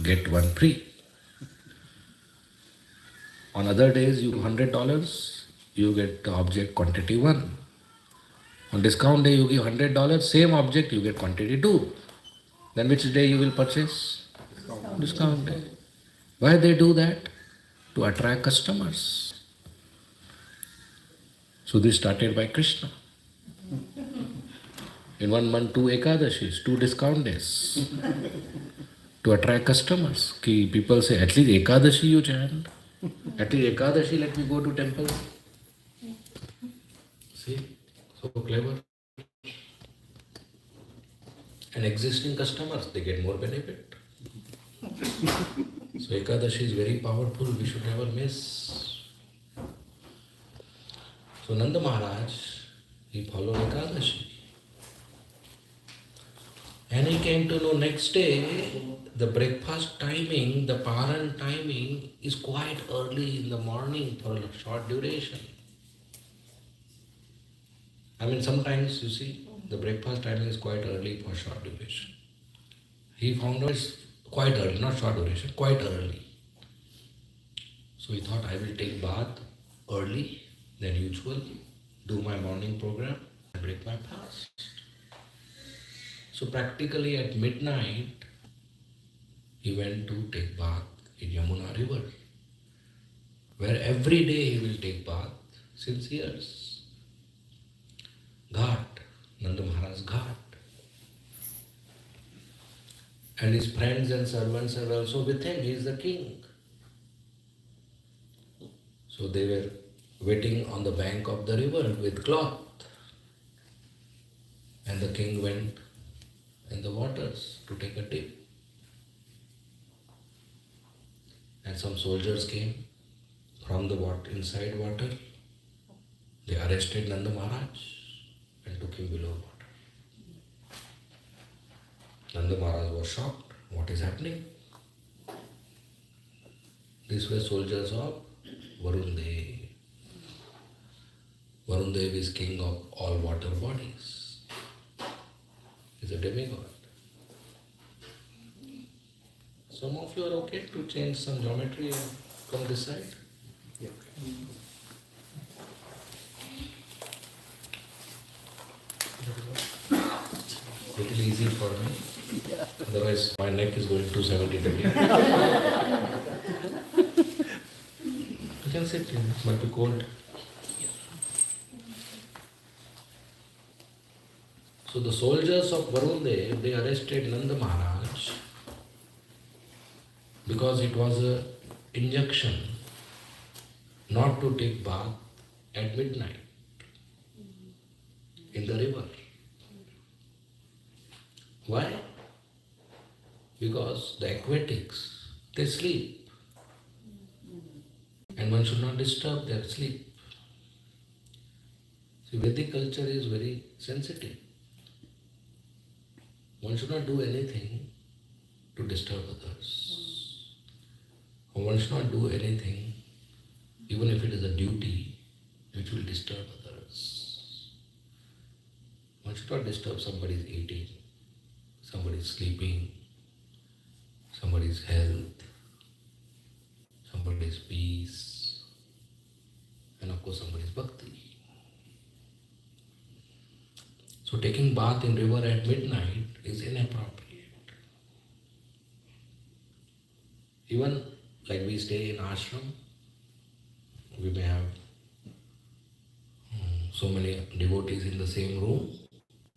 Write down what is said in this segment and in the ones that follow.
get one free. On other days, you $100, you get the object quantity 1. On discount day, you give $100, same object, you get quantity 2. Then which day you will purchase? Discount day. Why they do that? To attract customers. So this started by Krishna. In 1 month, 2 Ekadashis, 2 discount days. To attract customers. People say, at least Ekadashi you chant. At least Ekadashi, let me go to temple. See, so clever. And existing customers, they get more benefit. So Ekadashi is very powerful, we should never miss. So Nanda Maharaj, he followed Ekadashi. And he came to know next day, the breakfast timing, the paran timing is quite early in the morning for a short duration. I mean, sometimes you see, the breakfast timing is quite early for short duration. He found out it's quite early, not short duration, quite early. So he thought, I will take bath early than usual, do my morning program, and break my fast. So practically at midnight, he went to take bath in Yamuna river, where every day he will take bath since years. Ghat, Nanda Maharaj Ghat. And his friends and servants are also with him, he is the king. So they were waiting on the bank of the river with cloth. And the king went in the waters to take a dip. And some soldiers came from the inside water. They arrested Nanda Maharaj and took him below water. Nanda Maharaj was shocked. What is happening? These were soldiers of Varun Dev. Varun Dev is king of all water bodies. He is a demigod. Some of you are okay to change some geometry and come this side? Yeah. Little easy for me. Otherwise, my neck is going 270 degrees. You can sit here, it might be cold. So the soldiers of Varun Dev, they arrested Nanda Maharaj because it was an injunction not to take bath at midnight in the river. Why? Because the aquatics, they sleep. And one should not disturb their sleep. See, Vedic culture is very sensitive. One should not do anything to disturb others. Or one should not do anything, even if it is a duty, which will disturb others. One should not disturb somebody's eating, somebody's sleeping, somebody's health, somebody's peace, and of course somebody's bhakti. So taking bath in river at midnight is inappropriate. Even like we stay in ashram, we may have so many devotees in the same room,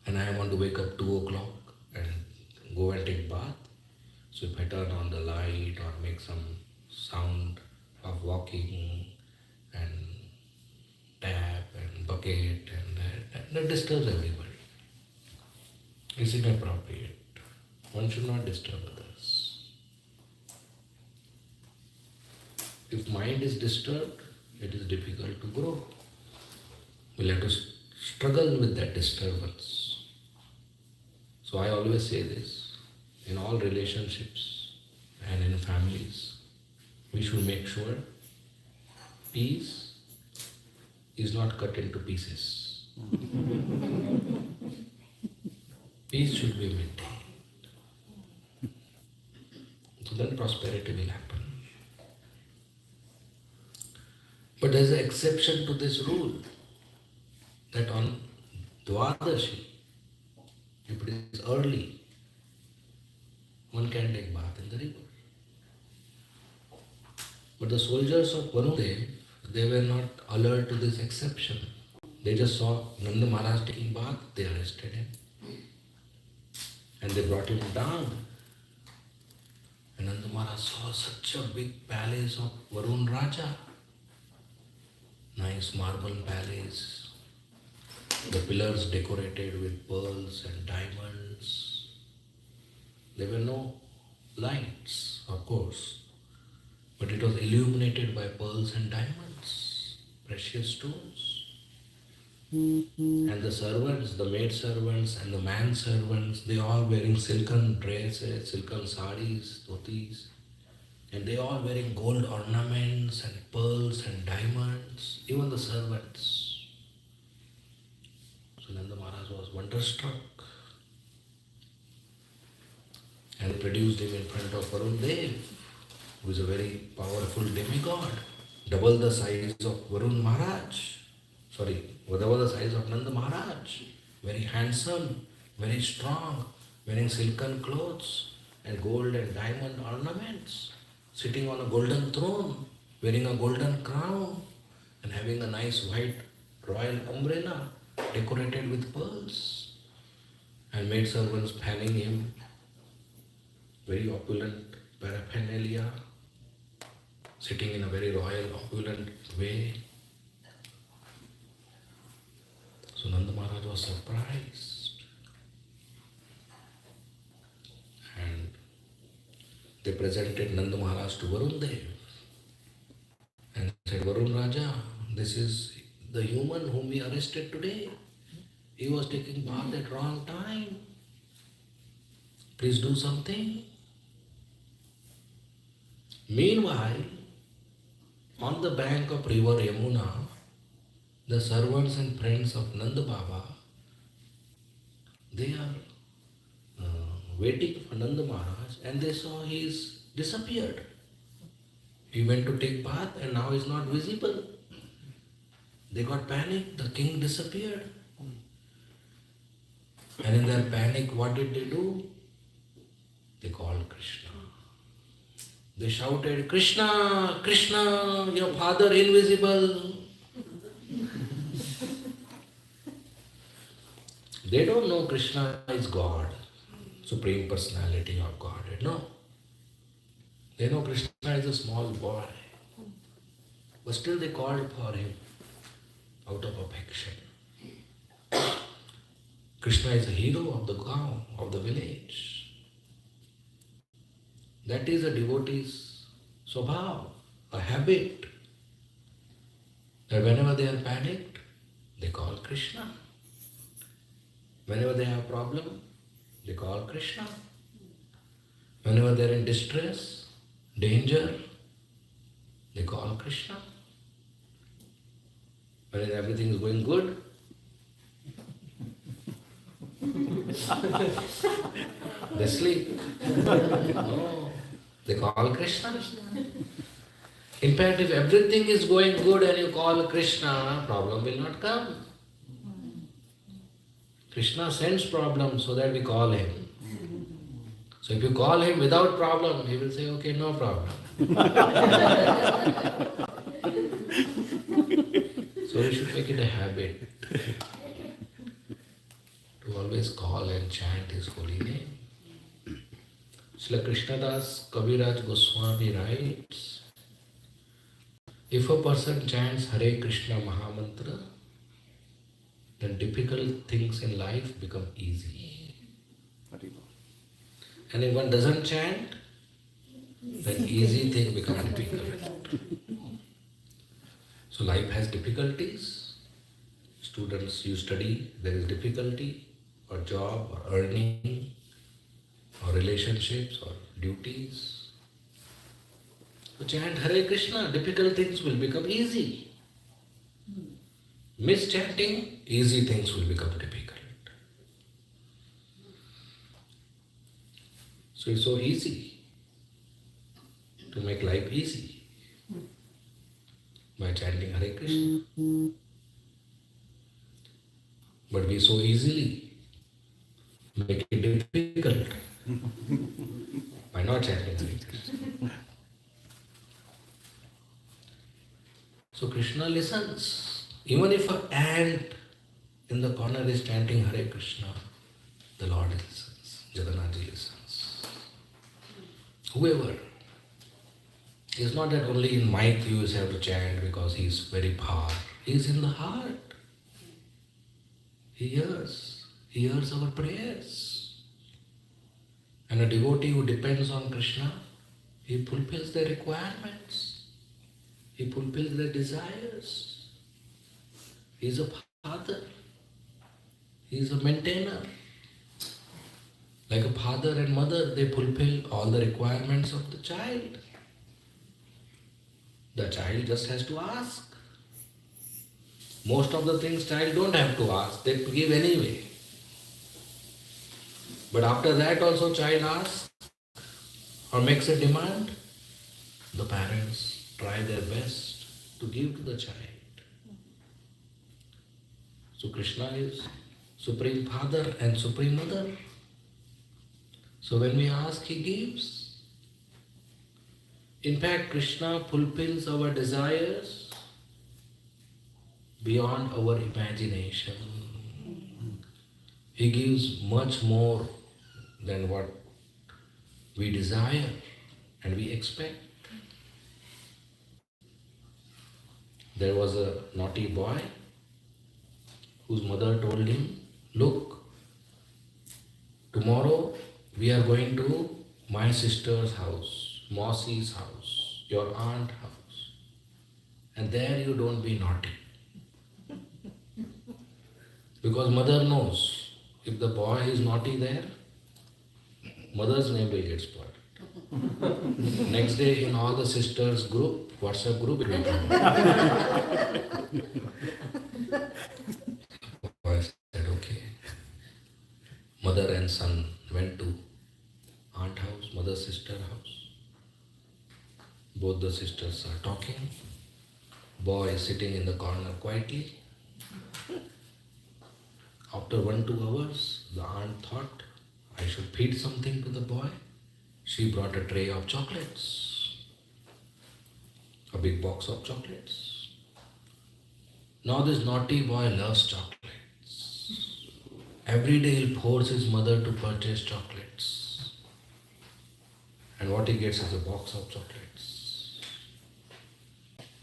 and I want to wake up 2 o'clock and go and take bath. So if I turn on the light or make some sound of walking and tap and bucket and that disturbs everybody. It's inappropriate. One should not disturb others. If mind is disturbed, it is difficult to grow. We'll have to struggle with that disturbance. So I always say this, in all relationships and in families, we should make sure peace is not cut into pieces. Peace should be maintained. So then prosperity will happen. But there is an exception to this rule, that on Dwadashi, if it is early, one can take bath in the river. But the soldiers of Varudev, they were not alert to this exception. They just saw Nanda Maharaj taking bath, they arrested him. And they brought him down. And Nanda Maharaj saw such a big palace of Varun Raja. Nice marble palace. The pillars decorated with pearls and diamonds. There were no lights, of course, but it was illuminated by pearls and diamonds, precious stones. And the servants, the maid servants and the man servants, they all wearing silken dresses, silken saris, dhotis, and they all wearing gold ornaments and pearls and diamonds, even the servants. So Nanda Maharaj was wonderstruck. And they produced him in front of Varun Dev, who is a very powerful demigod, double the size of Varun Maharaj. Double the size of Nanda Maharaj. Very handsome, very strong, wearing silken clothes and gold and diamond ornaments, sitting on a golden throne, wearing a golden crown and having a nice white royal umbrella decorated with pearls, and maid servants fanning him, very opulent paraphernalia, sitting in a very royal opulent way. So Nanda Maharaj was surprised, and they presented Nanda Maharaj to Varun Dev and said, Varun Raja, this is the human whom we arrested today. He was taking bath at wrong time. Please do something. Meanwhile, on the bank of river Yamuna, the servants and friends of Nanda Baba, they are waiting for Nanda Maharaj, and they saw he is disappeared. He went to take bath and now is not visible. They got panicked, the king disappeared. And in their panic, what did they do? They called Krishna. They shouted, Krishna, Krishna, your father invisible. They don't know Krishna is God, Supreme Personality of Godhead. No. They know Krishna is a small boy. But still they called for him out of affection. Krishna is a hero of the gaon, of the village. That is a devotee's swabhav, a habit. That whenever they are panicked, they call Krishna. Whenever they have problem, they call Krishna. Whenever they are in distress, danger, they call Krishna. When everything is going good, they sleep. No, they call Krishna. In fact, if everything is going good and you call Krishna, problem will not come. Krishna sends problems so that we call him. So if you call him without problem, he will say, okay, no problem. So we should make it a habit to always call and chant his holy name. Srila Krishnadas Kaviraj Goswami writes, if a person chants Hare Krishna Mahamantra, then difficult things in life become easy. And if one doesn't chant, then easy things become difficult. So life has difficulties. Students, you study, there is difficulty, or job, or earning, or relationships, or duties. So chant Hare Krishna, difficult things will become easy. Mischanting, easy things will become difficult. So it's so easy. to make life easy by chanting Hare Krishna. But we so easily make it difficult by not chanting Hare Krishna. So Krishna listens. Even if an ant in the corner is chanting Hare Krishna, the Lord listens. Jagannath listens. Whoever. It's not that only in mic you have to chant because he is very far. He is in the heart. He hears. He hears our prayers. And a devotee who depends on Krishna, he fulfills their requirements. He fulfills their desires. He is a father. He is a maintainer. Like a father and mother, they fulfill all the requirements of the child. The child just has to ask. Most of the things child don't have to ask, they give anyway. But after that also child asks or makes a demand, the parents try their best to give to the child. So Krishna is Supreme Father and Supreme Mother. So when we ask, he gives. In fact, Krishna fulfills our desires beyond our imagination. He gives much more than what we desire and we expect. There was a naughty boy whose mother told him, look, tomorrow we are going to my sister's house, Mausi's house, your aunt's house, and there you don't be naughty. Because mother knows, if the boy is naughty there, mother's name will get spoiled. Next day in all the sisters group, WhatsApp group, it will come. Boy said, okay. Mother and son went to aunt house, mother sister house. Both the sisters are talking. Boy is sitting in the corner quietly. After 1-2 hours, the aunt thought, I should feed something to the boy. She brought a tray of chocolates, a big box of chocolates. Now this naughty boy loves chocolates. Every day he'll force his mother to purchase chocolates. And what he gets is a box of chocolates.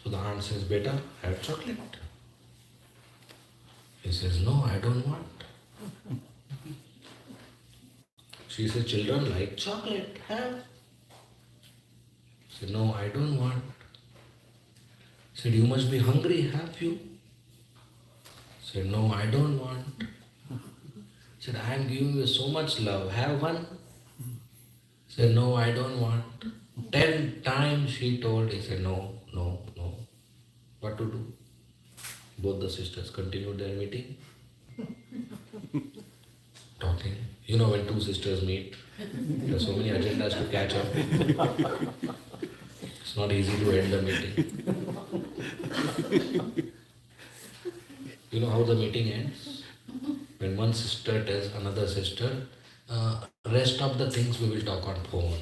So the aunt says, Beta, have chocolate. He says, no, I don't want. She says, children like chocolate, have. He said, no, I don't want. He said, you must be hungry, have you? He said, no, I don't want. He said, I am giving you so much love, have one. He said, no, I don't want. 10 times she told, he said, no, no, no. What to do? Both the sisters continued their meeting, talking. You know, when two sisters meet, there are so many agendas to catch up. It's not easy to end the meeting. You know how the meeting ends? When one sister tells another sister, rest of the things we will talk on phone.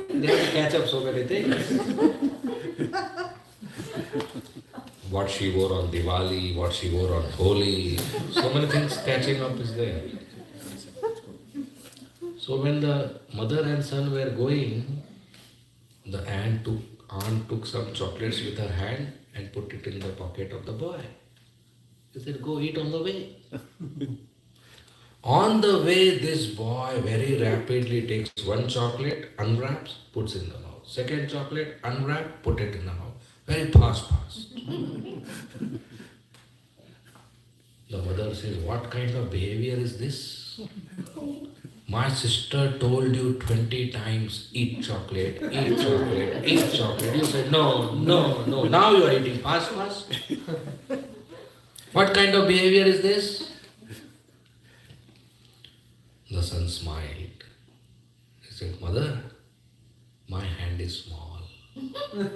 They have to catch up so many things. What she wore on Diwali, what she wore on Holi, so many things catching up is there. So when the mother and son were going, the aunt took some chocolates with her hand and put it in the pocket of the boy. He said, go eat on the way. On the way, this boy very rapidly takes one chocolate, unwraps, puts in the mouth. Second chocolate, unwrap, put it in the mouth. Very fast. The mother says, what kind of behavior is this? My sister told you 20 times, eat chocolate, eat chocolate, eat chocolate. You said, no, no, no. Now you are eating fast. What kind of behavior is this? The son smiled. He said, Mother, my hand is small. You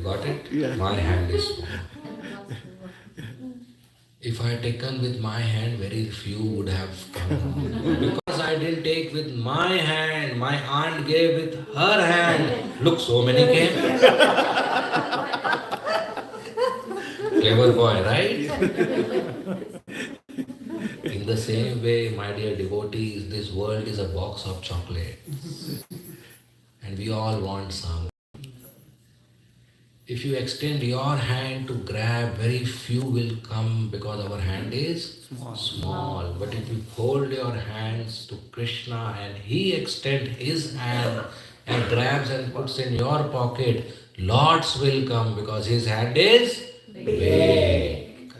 got it? Yeah. My hand is small. If I had taken with my hand, very few would have come. Because I didn't take with my hand, my aunt gave with her hand. Look, so many came. Clever boy, right? In the same way, my dear devotees, this world is a box of chocolates. And we all want some. If you extend your hand to grab, very few will come because our hand is small. But if you fold your hands to Krishna and he extends his hand and grabs and puts in your pocket, lots will come because his hand is big.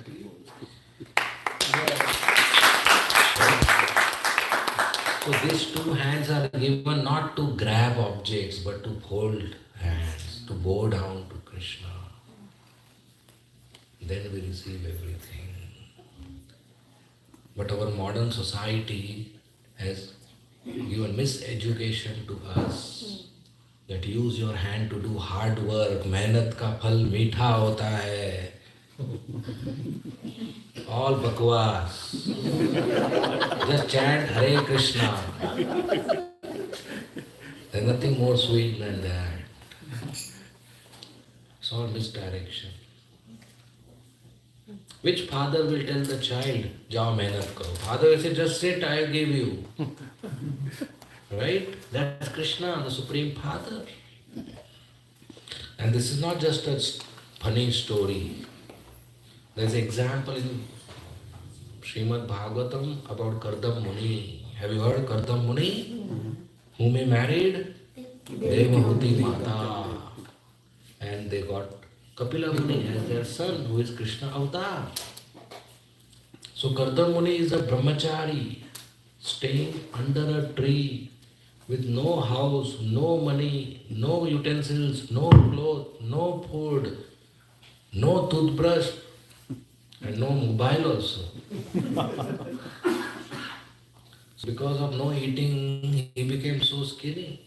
So these two hands are given not to grab objects but to hold hands, to bow down to Krishna. Then we receive everything. But our modern society has given miseducation to us that use your hand to do hard work, मेहनत का फल मीठा होता है. All bakwas. Just chant Hare Krishna. There's nothing more sweet than that. It's all misdirection. Which father will tell the child, जाओ मेहनत करो? Father will say, just sit, I give you. Right? That's Krishna, the Supreme Father. And this is not just a funny story. There's an example in Srimad Bhagavatam about Kardam Muni. Have you heard Kardam Muni? Whom he married? Devahuti Mata. And they got Kapila Muni as their son, who is Krishna Avatar. So Kardam Muni is a brahmachari, staying under a tree with no house, no money, no utensils, no clothes, no food, no toothbrush, and no mobile also. So because of no eating, he became so skinny.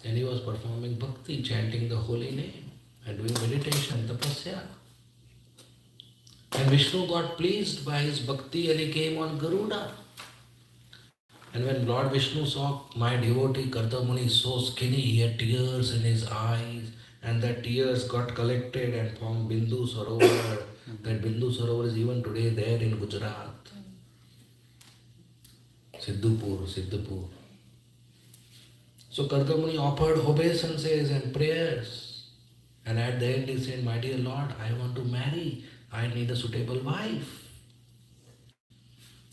And he was performing bhakti, chanting the holy name and doing meditation, tapasya. And Vishnu got pleased by his bhakti and he came on Garuda. And when Lord Vishnu saw my devotee Kardamuni so skinny, he had tears in his eyes, and the tears got collected and formed Bindu Sarovar. That Bindu Sarovar is even today there in Gujarat. Siddhapur. So Kardamuni offered obeisances and prayers. And at the end he said, my dear Lord, I want to marry. I need a suitable wife.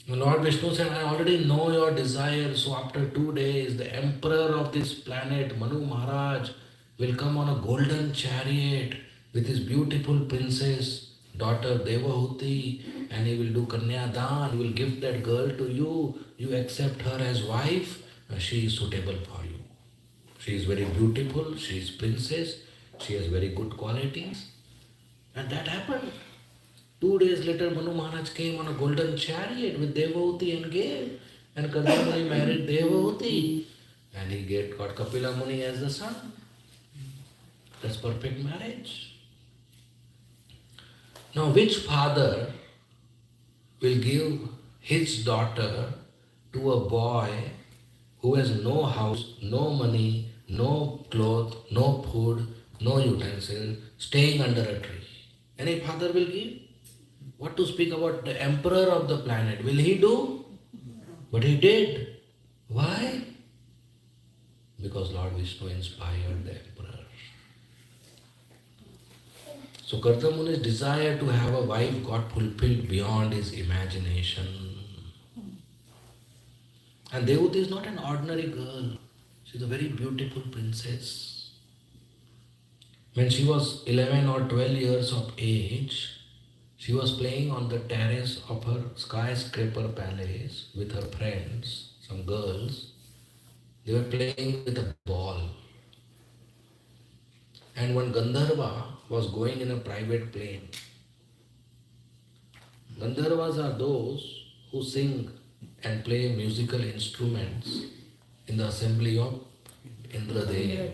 And Lord Vishnu said, I already know your desire. So after 2 days, the emperor of this planet, Manu Maharaj, will come on a golden chariot with his beautiful princess, daughter Devahuti, and he will do Kanyadan. He will give that girl to you. You accept her as wife. She is suitable for you. She is very beautiful. She is princess. She has very good qualities. And that happened. 2 days later, Manu Maharaj came on a golden chariot with Devahuti and gave. And Kardamuni married Devahuti. And he got Kapila Muni as the son. That's perfect marriage. Now, which father will give his daughter to a boy who has no house, no money, no cloth, no food, no utensil, staying under a tree? Any father will give? What to speak about the emperor of the planet? Will he do? But he did. Why? Because Lord Vishnu inspired the emperor. So Kardamuni's desire to have a wife got fulfilled beyond his imagination. And Devahuti is not an ordinary girl. She's a very beautiful princess. When she was 11 or 12 years of age, she was playing on the terrace of her skyscraper palace with her friends, some girls. They were playing with a ball. And one Gandharva was going in a private plane. Gandharvas are those who sing and play musical instruments in the assembly of Indradev.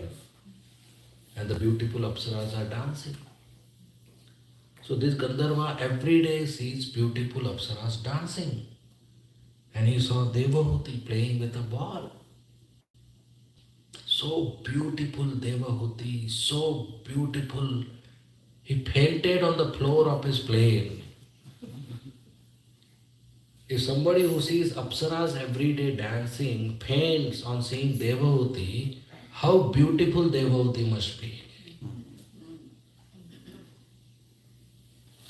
And the beautiful Apsaras are dancing. So this Gandharva every day sees beautiful Apsaras dancing. And he saw Devahuti playing with a ball. So beautiful Devahuti, so beautiful. He fainted on the floor of his plane. If somebody who sees Apsaras every day dancing faints on seeing Devahuti, how beautiful Devahuti must be.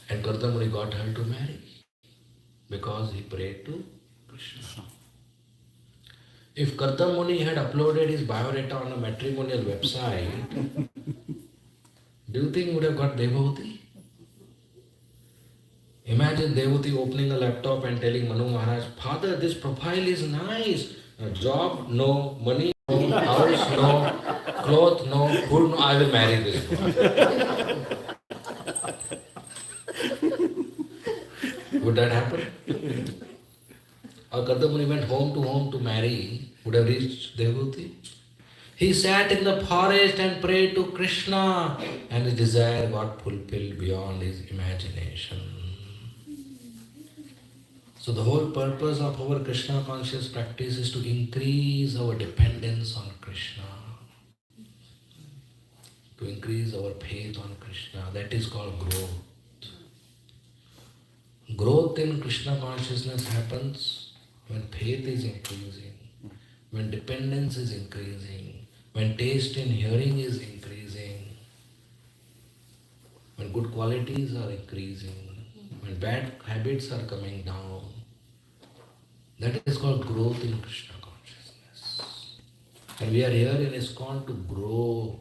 And Kardamuni got her to marry because he prayed to Krishna. If Kardamuni had uploaded his biodata on a matrimonial website, do you think he would have got Devahuti? Imagine Devahuti opening a laptop and telling Manu Maharaj, Father, this profile is nice. Job, no. Money, no. House, no. Cloth, no. Food, no. I will marry this one. Would that happen? Or Kardamuni went home to marry, would have reached Devahuti? He sat in the forest and prayed to Krishna, and his desire got fulfilled beyond his imagination. So the whole purpose of our Krishna conscious practice is to increase our dependence on Krishna, to increase our faith on Krishna. That is called growth. Growth in Krishna consciousness happens when faith is increasing, when dependence is increasing, when taste in hearing is increasing, when good qualities are increasing, when bad habits are coming down. That is called growth in Krishna consciousness. And we are here in ISKCON to grow,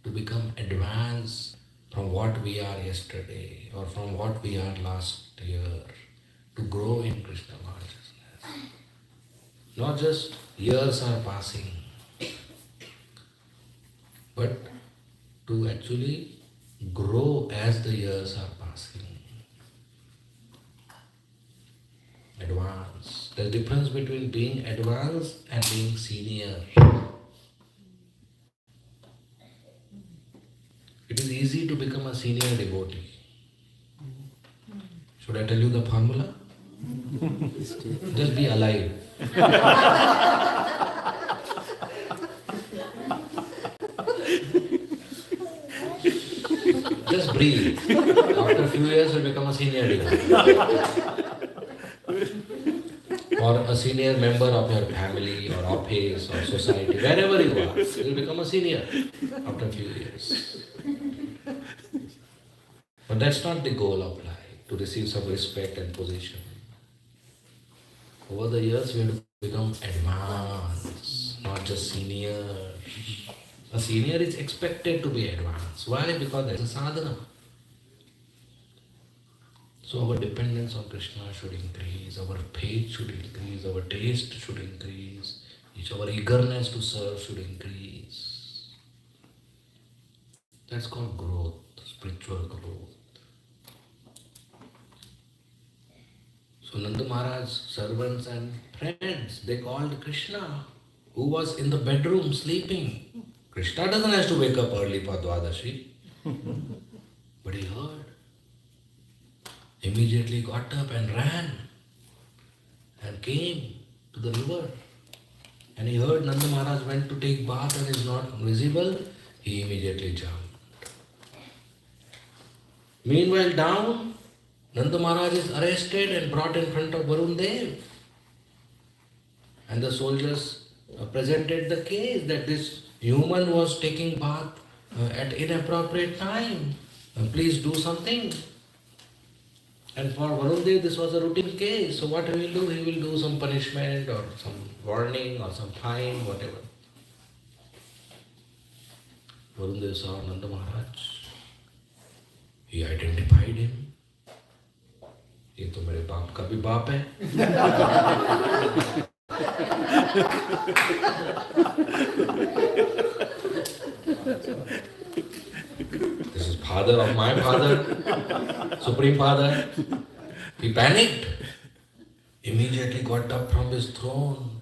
to become advanced from what we are yesterday or from what we are last year, to grow in Krishna consciousness. Not just years are passing, but to actually grow as the years are passing. Advance. There's a difference between being advanced and being senior. It is easy to become a senior devotee. Should I tell you the formula? Just be alive. Just breathe. After a few years, you become a senior devotee. Or a senior member of your family or office or society, wherever you are, you will become a senior after a few years. But that's not the goal of life, to receive some respect and position. Over the years, we have to become advanced, not just senior. A senior is expected to be advanced. Why? Because that's a sadhana. So our dependence on Krishna should increase, our faith should increase, our taste should increase, our eagerness to serve should increase. That's called growth, spiritual growth. So Nanda Maharaj's servants and friends, they called Krishna, who was in the bedroom sleeping. Krishna doesn't have to wake up early for Dwadashi. But he heard. Immediately got up and ran and came to the river. And he heard Nanda Maharaj went to take bath and is not visible. He immediately jumped. Meanwhile down, Nanda Maharaj is arrested and brought in front of Varun Dev. And the soldiers presented the case that this human was taking bath at inappropriate time. Please do something. And for Varun Dev, this was a routine case. So what he will do? He will do some punishment or some warning or some fine, whatever. Varun Dev saw Nanda Maharaj. He identified him. ये तो मेरे बाप का भी बाप है. This is father of my father, Supreme Father. He panicked. Immediately got up from his throne,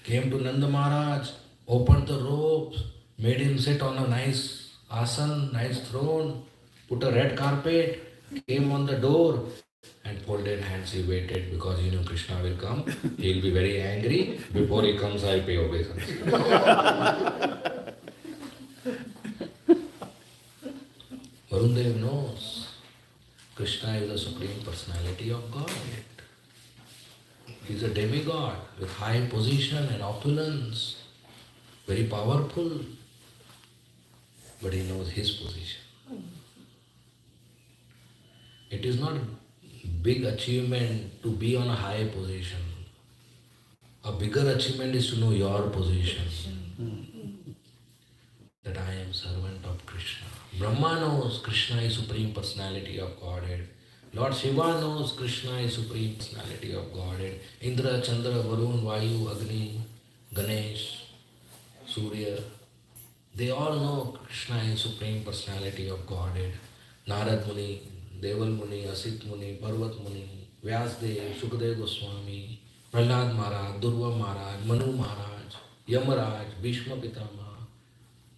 came to Nanda Maharaj, opened the robes, made him sit on a nice asan, nice throne, put a red carpet, came on the door and folded hands. He waited because he knew Krishna will come. He will be very angry. Before he comes, I will pay obeisance. Varundev knows Krishna is the Supreme Personality of Godhead. He is a demigod with high position and opulence, very powerful, but he knows his position. It is not a big achievement to be on a high position. A bigger achievement is to know your position. That I am servant of Krishna. Brahma knows Krishna is Supreme Personality of Godhead. Lord Shiva knows Krishna is Supreme Personality of Godhead. Indra, Chandra, Varun, Vayu, Agni, Ganesh, Surya. They all know Krishna is Supreme Personality of Godhead. Narad Muni, Deval Muni, Asit Muni, Parvat Muni, Vyasdev, Shukadev Goswami, Prahlad Maharaj, Durva Maharaj, Manu Maharaj, Yamaraj, Bhishma Pitama.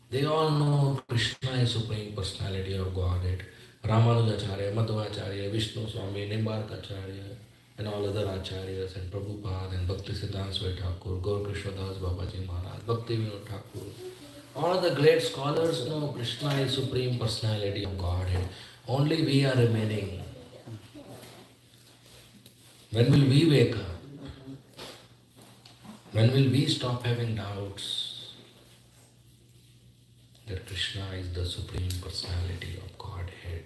They all know Krishna is Supreme Personality of Godhead. Ramanujacharya, Madhvacharya, Vishnu Swami, Nimbarkacharya, and all other Acharyas, and Prabhupada, and Bhakti Siddhanta Swami Thakur, Gokuleshwar Das Babaji Maharaj, Bhakti Vinod Thakur. All the great scholars know Krishna is Supreme Personality of Godhead. Only we are remaining. When will we wake up? When will we stop having doubts that Krishna is the Supreme Personality of Godhead?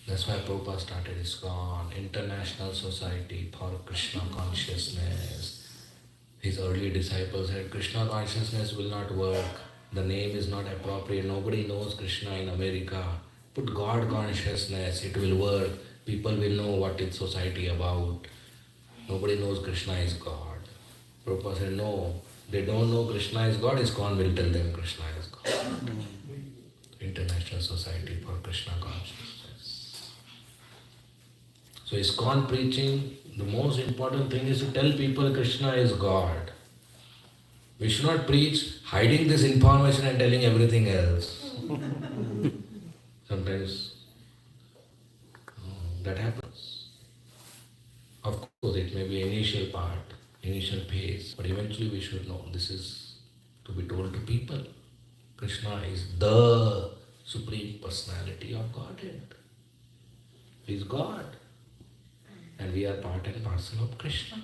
That's why Prabhupada started ISKCON, International Society for Krishna Consciousness. His early disciples said, Krishna consciousness will not work. The name is not appropriate. Nobody knows Krishna in America. Put God consciousness, it will work. People will know what is society about. Nobody knows Krishna is God. Prabhupada said, no, they don't know Krishna is God. ISKCON will tell them Krishna is God. International Society for Krishna Consciousness. So ISKCON preaching, the most important thing is to tell people Krishna is God. We should not preach hiding this information and telling everything else. Sometimes that happens. Of course, it may be initial part, initial phase, but eventually we should know this is to be told to people. Krishna is the Supreme Personality of Godhead. He is God. And we are part and parcel of Krishna.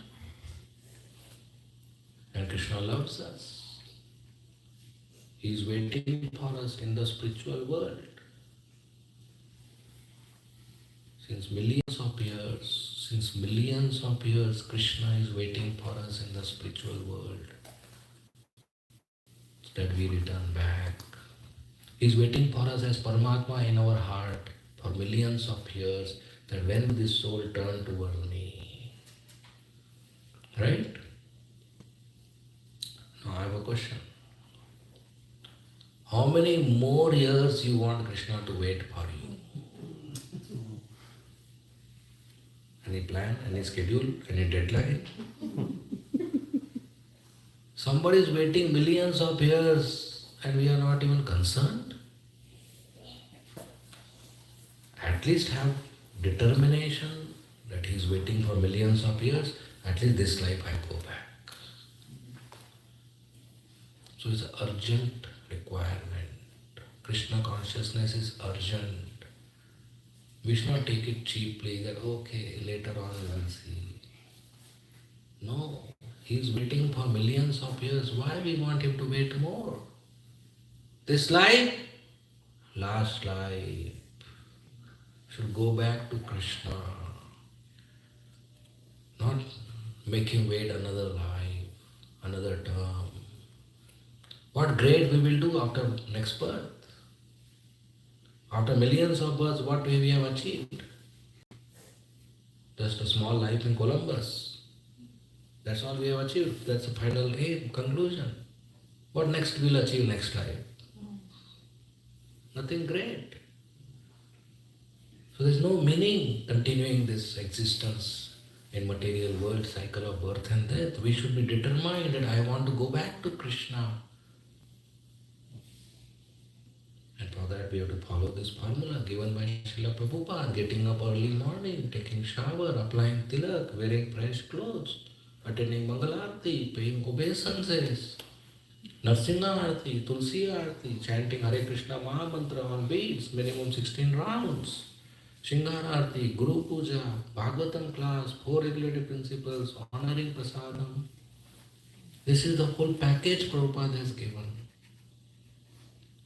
And Krishna loves us. He is waiting for us in the spiritual world. Since millions of years, Krishna is waiting for us in the spiritual world. That we return back. He is waiting for us as Paramatma in our heart for millions of years, that when this soul turn toward me. Right? Now I have a question. How many more years you want Krishna to wait for you? Any plan, any schedule, any deadline? Somebody is waiting millions of years and we are not even concerned. At least have determination that he is waiting for millions of years. At least this life I go back. So it's an urgent requirement. Krishna consciousness is urgent. We should not take it cheaply that okay, later on we will see. No, he is waiting for millions of years. Why we want him to wait more? This life, last life, should go back to Krishna. Not make him wait another life, another term. What great we will do after next birth? After millions of births, what we have achieved? Just a small life in Columbus. That's all we have achieved. That's the final aim, conclusion. What next we'll achieve next life? Nothing great. So there's no meaning continuing this existence in material world, cycle of birth and death. We should be determined that I want to go back to Krishna. And for that we have to follow this formula given by Srila Prabhupada, getting up early morning, taking shower, applying tilak, wearing fresh clothes, attending Mangalarti, paying obeisances, Narsimha Arti, Tulsi Arti, chanting Hare Krishna Maha Mantra on beads, minimum 16 rounds, Shingara Arti, Guru Puja, Bhagavatam class, 4 regulative principles, honoring prasadam. This is the whole package Prabhupada has given.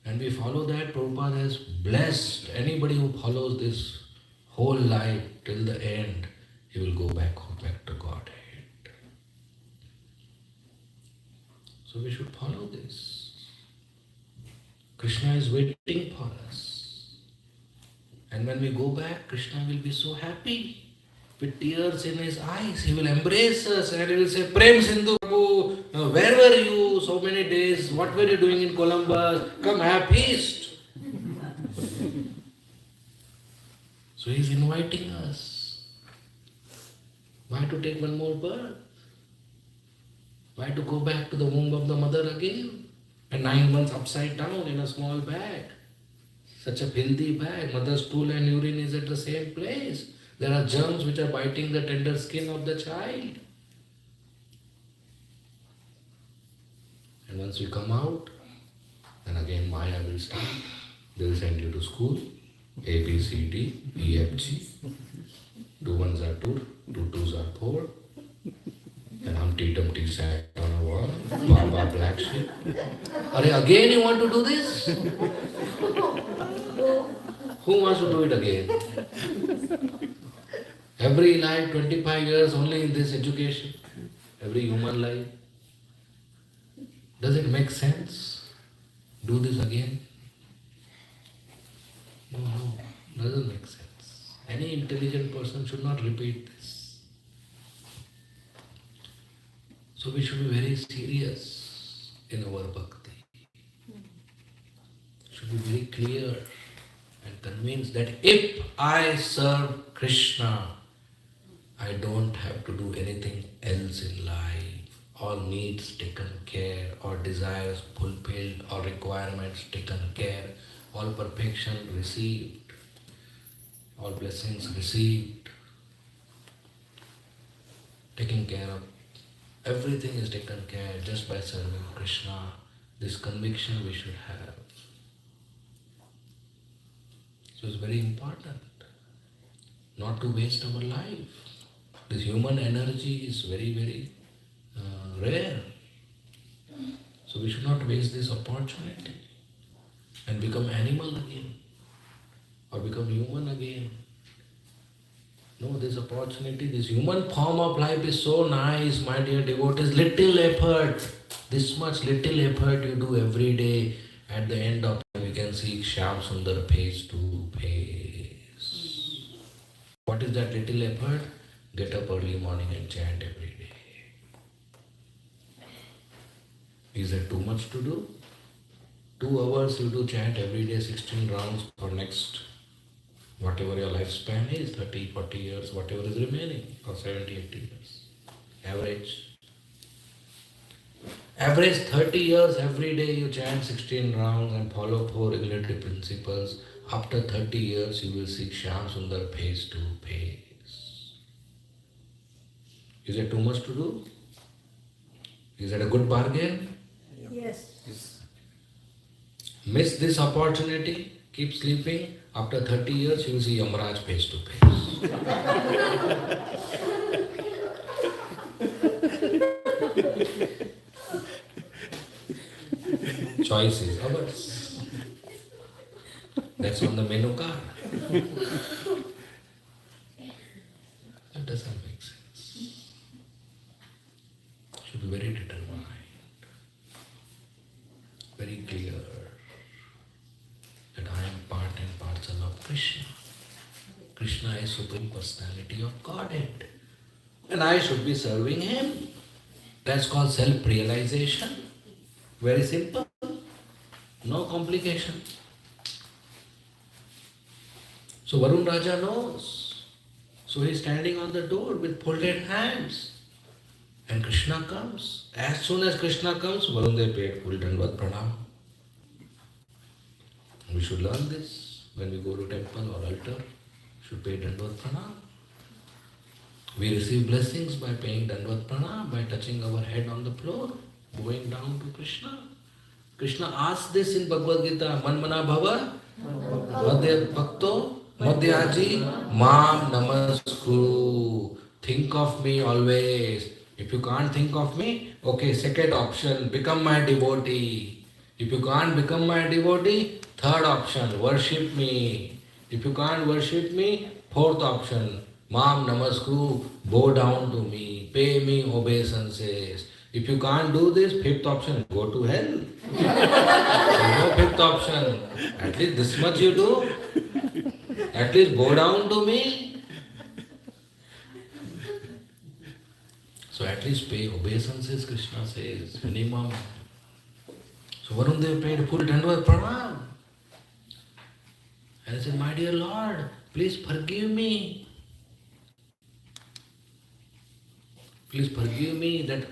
And we follow that. Prabhupada has blessed anybody who follows this whole life till the end. He will go back to Godhead. So we should follow this. Krishna is waiting for us. And when we go back, Krishna will be so happy. With tears in his eyes, he will embrace us and he will say, Prem Sindhu Prabhu, where were you so many days? What were you doing in Columbus? Come have feast. So he is inviting us. Why to take one more birth? Why to go back to the womb of the mother again? And 9 months upside down in a small bag. Such a filthy bag. Mother's stool and urine is at the same place. There are germs which are biting the tender skin of the child. And once you come out, then again Maya will start. They will send you to school. A, B, C, D, E, F, G. 2 ones are 2, 2 twos are 4. And Humpty Dumpty sat on a wall. Baba black sheep. Again you want to do this? Who wants to do it again? Every life, 25 years only in this education. Every human life. Does it make sense? Do this again? No, doesn't make sense. Any intelligent person should not repeat this. So we should be very serious in our bhakti. Should be very clear and convinced that if I serve Krishna, I don't have to do anything else in life. All needs taken care, all desires fulfilled, all requirements taken care, all perfection received, all blessings received, taken care of. Everything is taken care just by serving Krishna. This conviction we should have. So it's very important not to waste our life. This human energy is very, very rare. So we should not waste this opportunity and become animal again or become human again. No, this opportunity, this human form of life is so nice, my dear devotees. Little effort, this much little effort you do every day. At the end of it, we can see Shyam Sundar face to face. What is that little effort? Get up early morning and chant every day. Is that too much to do? 2 hours you do chant every day, 16 rounds for next, whatever your lifespan is, 30, 40 years, whatever is remaining, or 70, 80 years. Average 30 years every day you chant 16 rounds and follow 4 regulative principles. After 30 years you will see Shyam Sundar face to face. Is it too much to do? Is it a good bargain? Yes. Miss this opportunity, keep sleeping. After 30 years, you will see Yamaraj face to face. Choice is ours. That's on the menu card. That doesn't make sense. Should be very determined, very clear that I am part and parcel of Krishna. Krishna is Supreme Personality of Godhead. And I should be serving Him. That's called self-realization. Very simple. No complication. So Varun Raja knows. So he's standing on the door with folded hands. And Krishna comes. As soon as Krishna comes, Varun Dev paid full Dandvat Pranam. We should learn this when we go to temple or altar. Should pay Dandvat Pranam. We receive blessings by paying Dandvat Pranam, by touching our head on the floor, going down to Krishna. Krishna asks this in Bhagavad Gita, Manmana Bhava, Madhya Bhakto, Madhyaji, Mam Namaskuru. Think of me always. If you can't think of me, okay, second option, become my devotee. If you can't become my devotee, third option, worship me. If you can't worship me, fourth option, Mam Namaskuru, bow down to me, pay me obeisances. If you can't do this, fifth option, go to hell. No fifth option. At least this much you do. At least bow down to me. So at least pay obeisances, Krishna says, minimum. So Varun Dev paid full Dandvat Pranam. And he said, my dear Lord, please forgive me. Please forgive me that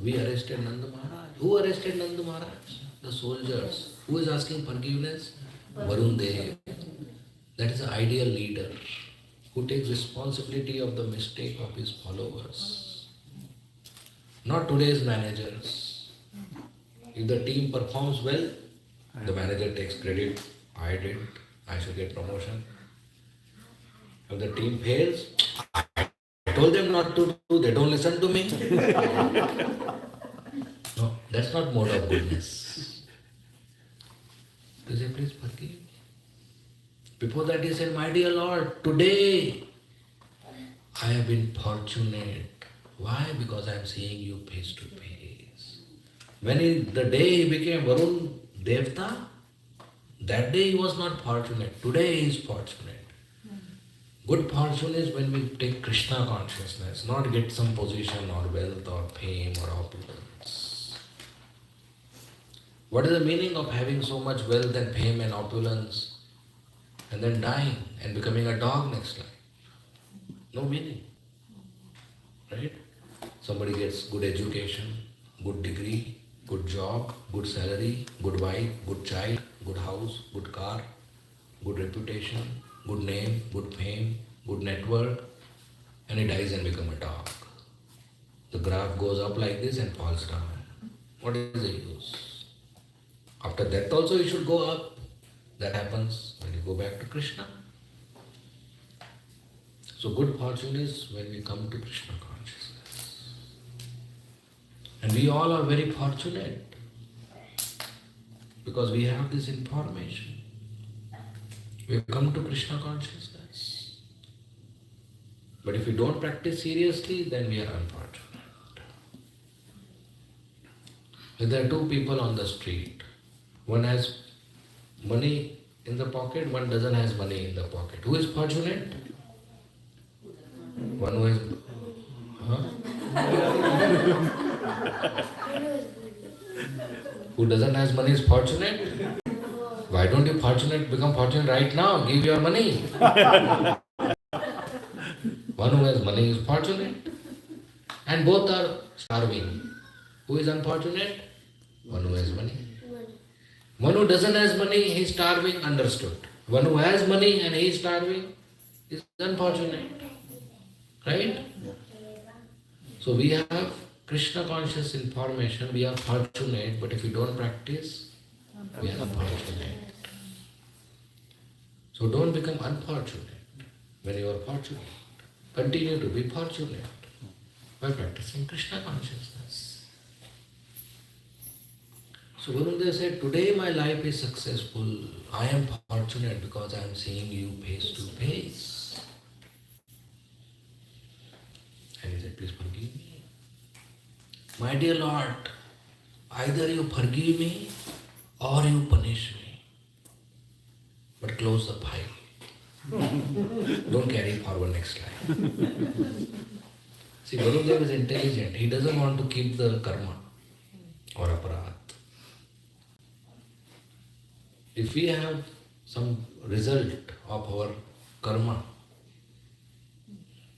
we arrested Nanda Maharaj. Who arrested Nanda Maharaj? The soldiers. Who is asking forgiveness? Varun Dev. That is an ideal leader who takes responsibility of the mistake of his followers. Not today's managers. If the team performs well, the manager takes credit. I did. I should get promotion. If the team fails, I told them not to do. They don't listen to me. No, that's not mode of goodness. He said, please forgive me. Before that he said, my dear Lord, today I have been fortunate. Why? Because I am seeing you face to face. The day he became Varun Devta, that day he was not fortunate. Today he is fortunate. Good fortune is when we take Krishna consciousness, not get some position or wealth or fame or opulence. What is the meaning of having so much wealth and fame and opulence and then dying and becoming a dog next life? No meaning. Right? Somebody gets good education, good degree, good job, good salary, good wife, good child, good house, good car, good reputation, good name, good fame, good network, and he dies and becomes a dog. The graph goes up like this and falls down. What is the use? After death also you should go up. That happens when you go back to Krishna. So good fortune is when we come to Krishna consciousness. And we all are very fortunate because we have this information. We have come to Krishna consciousness. But if we don't practice seriously, then we are unfortunate. If there are two people on the street, one has money in the pocket, one doesn't have money in the pocket. Who is fortunate? One who is... Who doesn't have money is fortunate? Why don't you become fortunate right now? Give your money. One who has money is fortunate. And both are starving. Who is unfortunate? One who has money. One who doesn't have money, he is starving, understood. One who has money and he is starving is unfortunate. Right? So we have Krishna conscious information, we are fortunate, but if we don't practice, we are unfortunate. So don't become unfortunate when you are fortunate. Continue to be fortunate by practicing Krishna consciousness. So Varun Dev said, today my life is successful. I am fortunate because I am seeing you face to face. And he said, please forgive me. My dear Lord, either you forgive me or you punish me. But close the file. Don't carry forward next life. See, Varun Dev is intelligent. He doesn't want to keep the karma or aparadh. If we have some result of our karma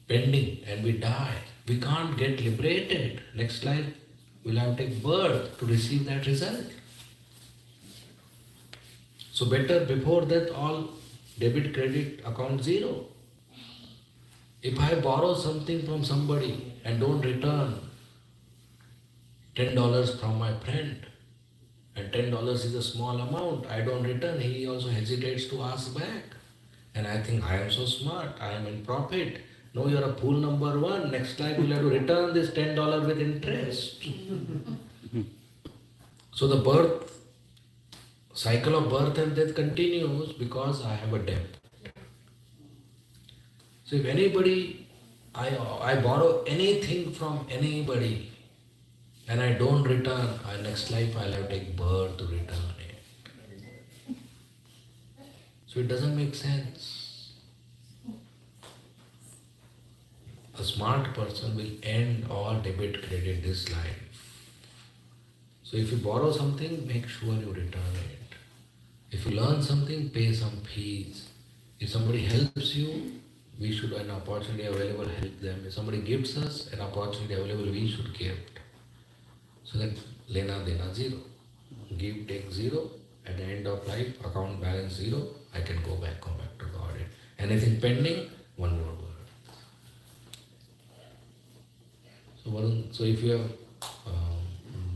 pending and we die. We can't get liberated. Next life we'll have to take birth to receive that result. So better before that all debit credit account zero. If I borrow something from somebody and don't return $10 from my friend, and $10 is a small amount, I don't return, he also hesitates to ask back. And I think I am so smart, I am in profit. No, you are a fool number one. Next time you'll have to return this $10 with interest. So the cycle of birth and death continues because I have a debt. So if anybody, I borrow anything from anybody and I don't return, next life I'll have to take birth to return it. So it doesn't make sense. A smart person will end all debit credit this life. So if you borrow something, make sure you return it. If you learn something, pay some fees. If somebody helps you, we should, an opportunity available, help them. If somebody gives us an opportunity available, we should give. So that lena dena zero. Give, take zero. At the end of life, account balance zero. I can go back to God. Anything pending, one more word. So if you have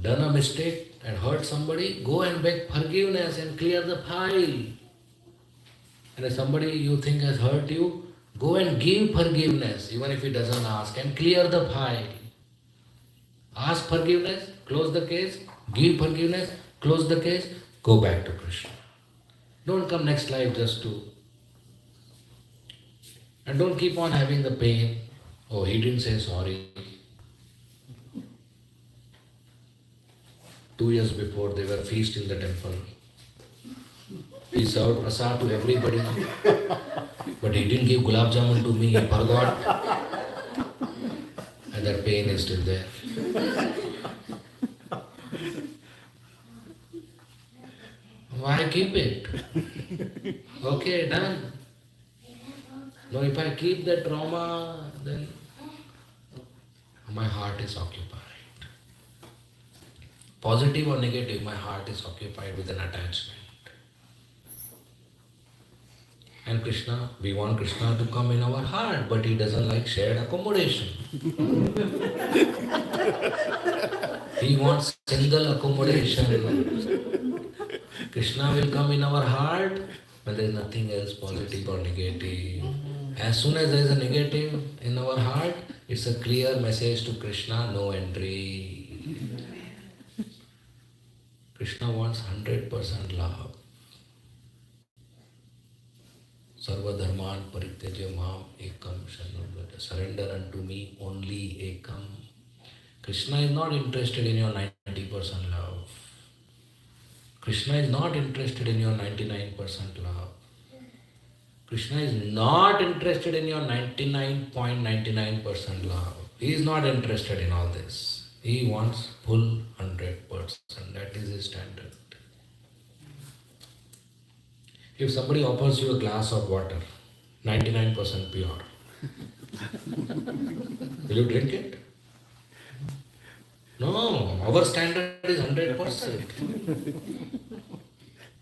done a mistake and hurt somebody, go and beg forgiveness and clear the file. And if somebody you think has hurt you, go and give forgiveness, even if he doesn't ask, and clear the file. Ask forgiveness, close the case, give forgiveness, close the case, go back to Krishna. Don't come next life just to... And don't keep on having the pain. Oh, he didn't say sorry. 2 years before, they were feast in the temple. He served prasad to everybody, but he didn't give gulab jamun to me, he forgot. And that pain is still there. Why keep it? Okay, done. No, if I keep that trauma, then my heart is occupied. Positive or negative, my heart is occupied with an attachment. And Krishna, we want Krishna to come in our heart, but he doesn't like shared accommodation. He wants single accommodation. Krishna will come in our heart when there is nothing else positive or negative. As soon as there is a negative in our heart, it's a clear message to Krishna, no entry. Krishna wants 100% love. Sarva dharman parityajya mam ekam shanurvata. Surrender unto me only ekam. Krishna is not interested in your 90% love. Krishna is not interested in your 99% love. Krishna is not interested in your 99.99% love. He is not interested in all this. He wants full 100%. That is his standard. If somebody offers you a glass of water, 99% pure, will you drink it? No, our standard is 100%.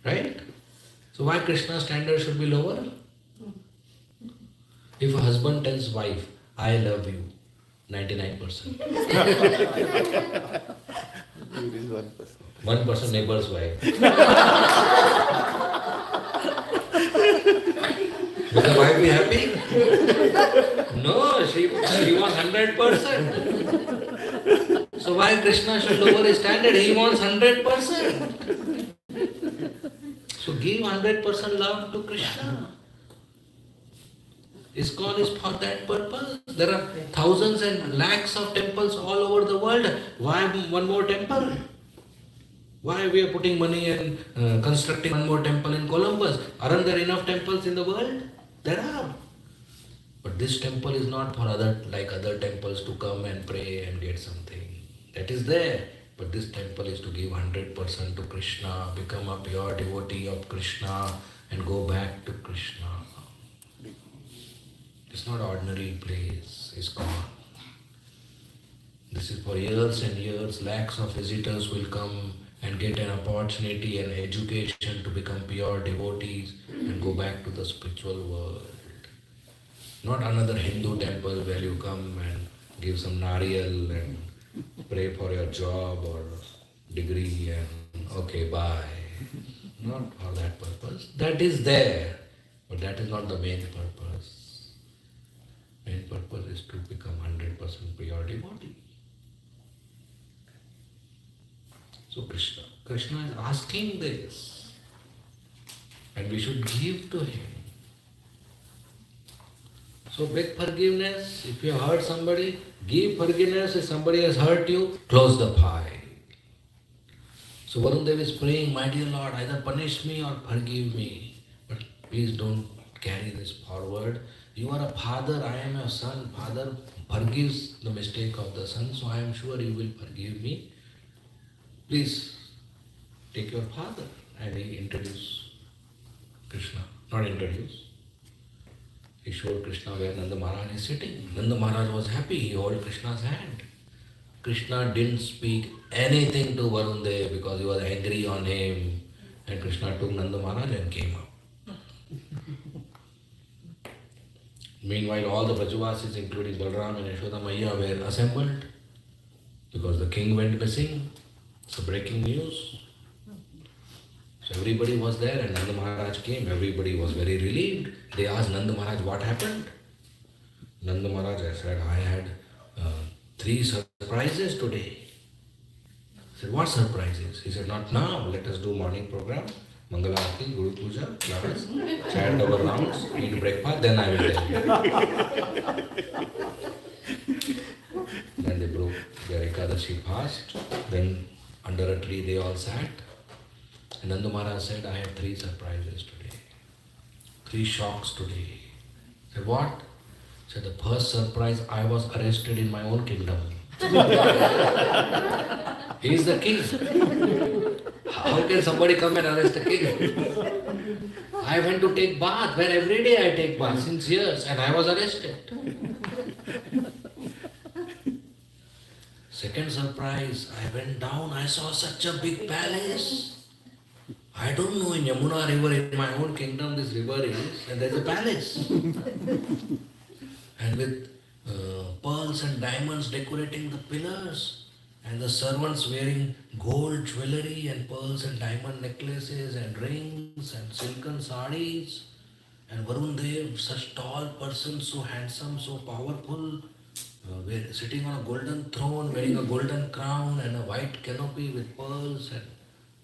Right? So why Krishna's standard should be lower? If a husband tells wife, I love you, 99%. 1% neighbor's wife. Will the wife be happy? No, she wants 100%. So why Krishna should lower his standard? He wants 100%. So give 100% love to Krishna. ISKCON is for that purpose. There are thousands and lakhs of temples all over the world. Why one more temple? Why we are putting money and constructing one more temple in Columbus? Aren't there enough temples in the world? There are. But this temple is not for other temples to come and pray and get something. That is there. But this temple is to give 100% to Krishna, become a pure devotee of Krishna and go back to Krishna. It's not ordinary place, ISKCON. This is for years and years, lakhs of visitors will come and get an opportunity and education to become pure devotees and go back to the spiritual world. Not another Hindu temple where you come and give some nariyal and pray for your job or degree and okay, bye. Not for that purpose. That is there, but that is not the main purpose. Main purpose is to become 100% pure devotee. So Krishna is asking this, and we should give to him. So beg forgiveness. If you hurt somebody, give forgiveness. If somebody has hurt you, close the file. So Varun Dev is praying, my dear Lord, either punish me or forgive me. But please don't carry this forward. You are a father, I am your son. Father forgives the mistake of the son, so I am sure you will forgive me. Please take your father. And he introduced Krishna. Not introduce. He showed Krishna where Nanda Maharaj is sitting. Nanda Maharaj was happy. He held Krishna's hand. Krishna didn't speak anything to Varun Dev because he was angry on him. And Krishna took Nanda Maharaj and came up. Meanwhile, all the Brajavasis, including Balram and Yashoda Maiya, were assembled because the king went missing. So breaking news. So everybody was there and Nanda Maharaj came. Everybody was very relieved. They asked Nanda Maharaj what happened. Nanda Maharaj said, I had 3 surprises today. I said, what surprises? He said, not now. Let us do morning program. Mangala Aarti, Guru Puja, class, chant our rounds, eat breakfast, then I will tell you. Then they broke their Ekadashi fast. Then under a tree they all sat. And Nanda Maharaj said, I had 3 surprises today. 3 shocks today. I said, what? He said, the first surprise, I was arrested in my own kingdom. He is the king. How can somebody come and arrest a king? I went to take bath, where every day I take bath since years, and I was arrested. Second surprise, I went down, I saw such a big palace. I don't know, in Yamuna river, in my own kingdom, this river is, and there's a palace. And with pearls and diamonds decorating the pillars, and the servants wearing gold jewelry and pearls and diamond necklaces and rings and silken saris. And Varun Dev, such tall person, so handsome, so powerful, sitting on a golden throne, wearing a golden crown and a white canopy with pearls and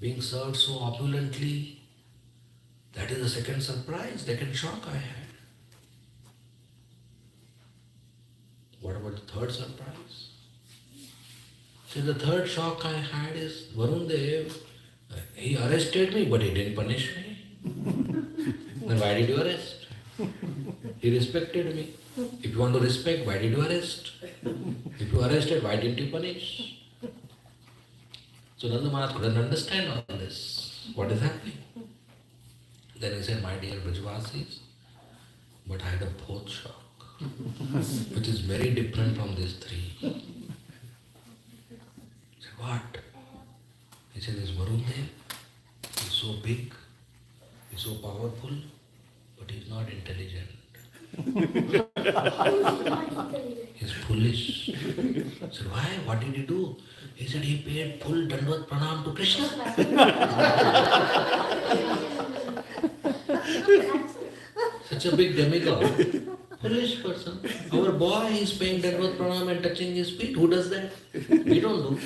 being served so opulently. That is the second surprise, second shock I had. What about the third surprise? See, the third shock I had is Varun Dev, he arrested me, but he didn't punish me. Then why did you arrest? He respected me. If you want to respect, why did you arrest? If you arrested, why didn't you punish? So Nanda Maharaj couldn't understand all this. What is happening? Then he said, my dear Brajavasis, but I had a fourth shock, which is very different from these 3. He said, what? He said, this Varun Dev is so big, he's so powerful, but he's not intelligent. He's foolish. I said, why? What did he do? He said he paid full Dandavat Pranam to Krishna. Such a big demigod. Foolish person. Our boy is paying Dandavat Pranam and touching his feet. Who does that? We don't do.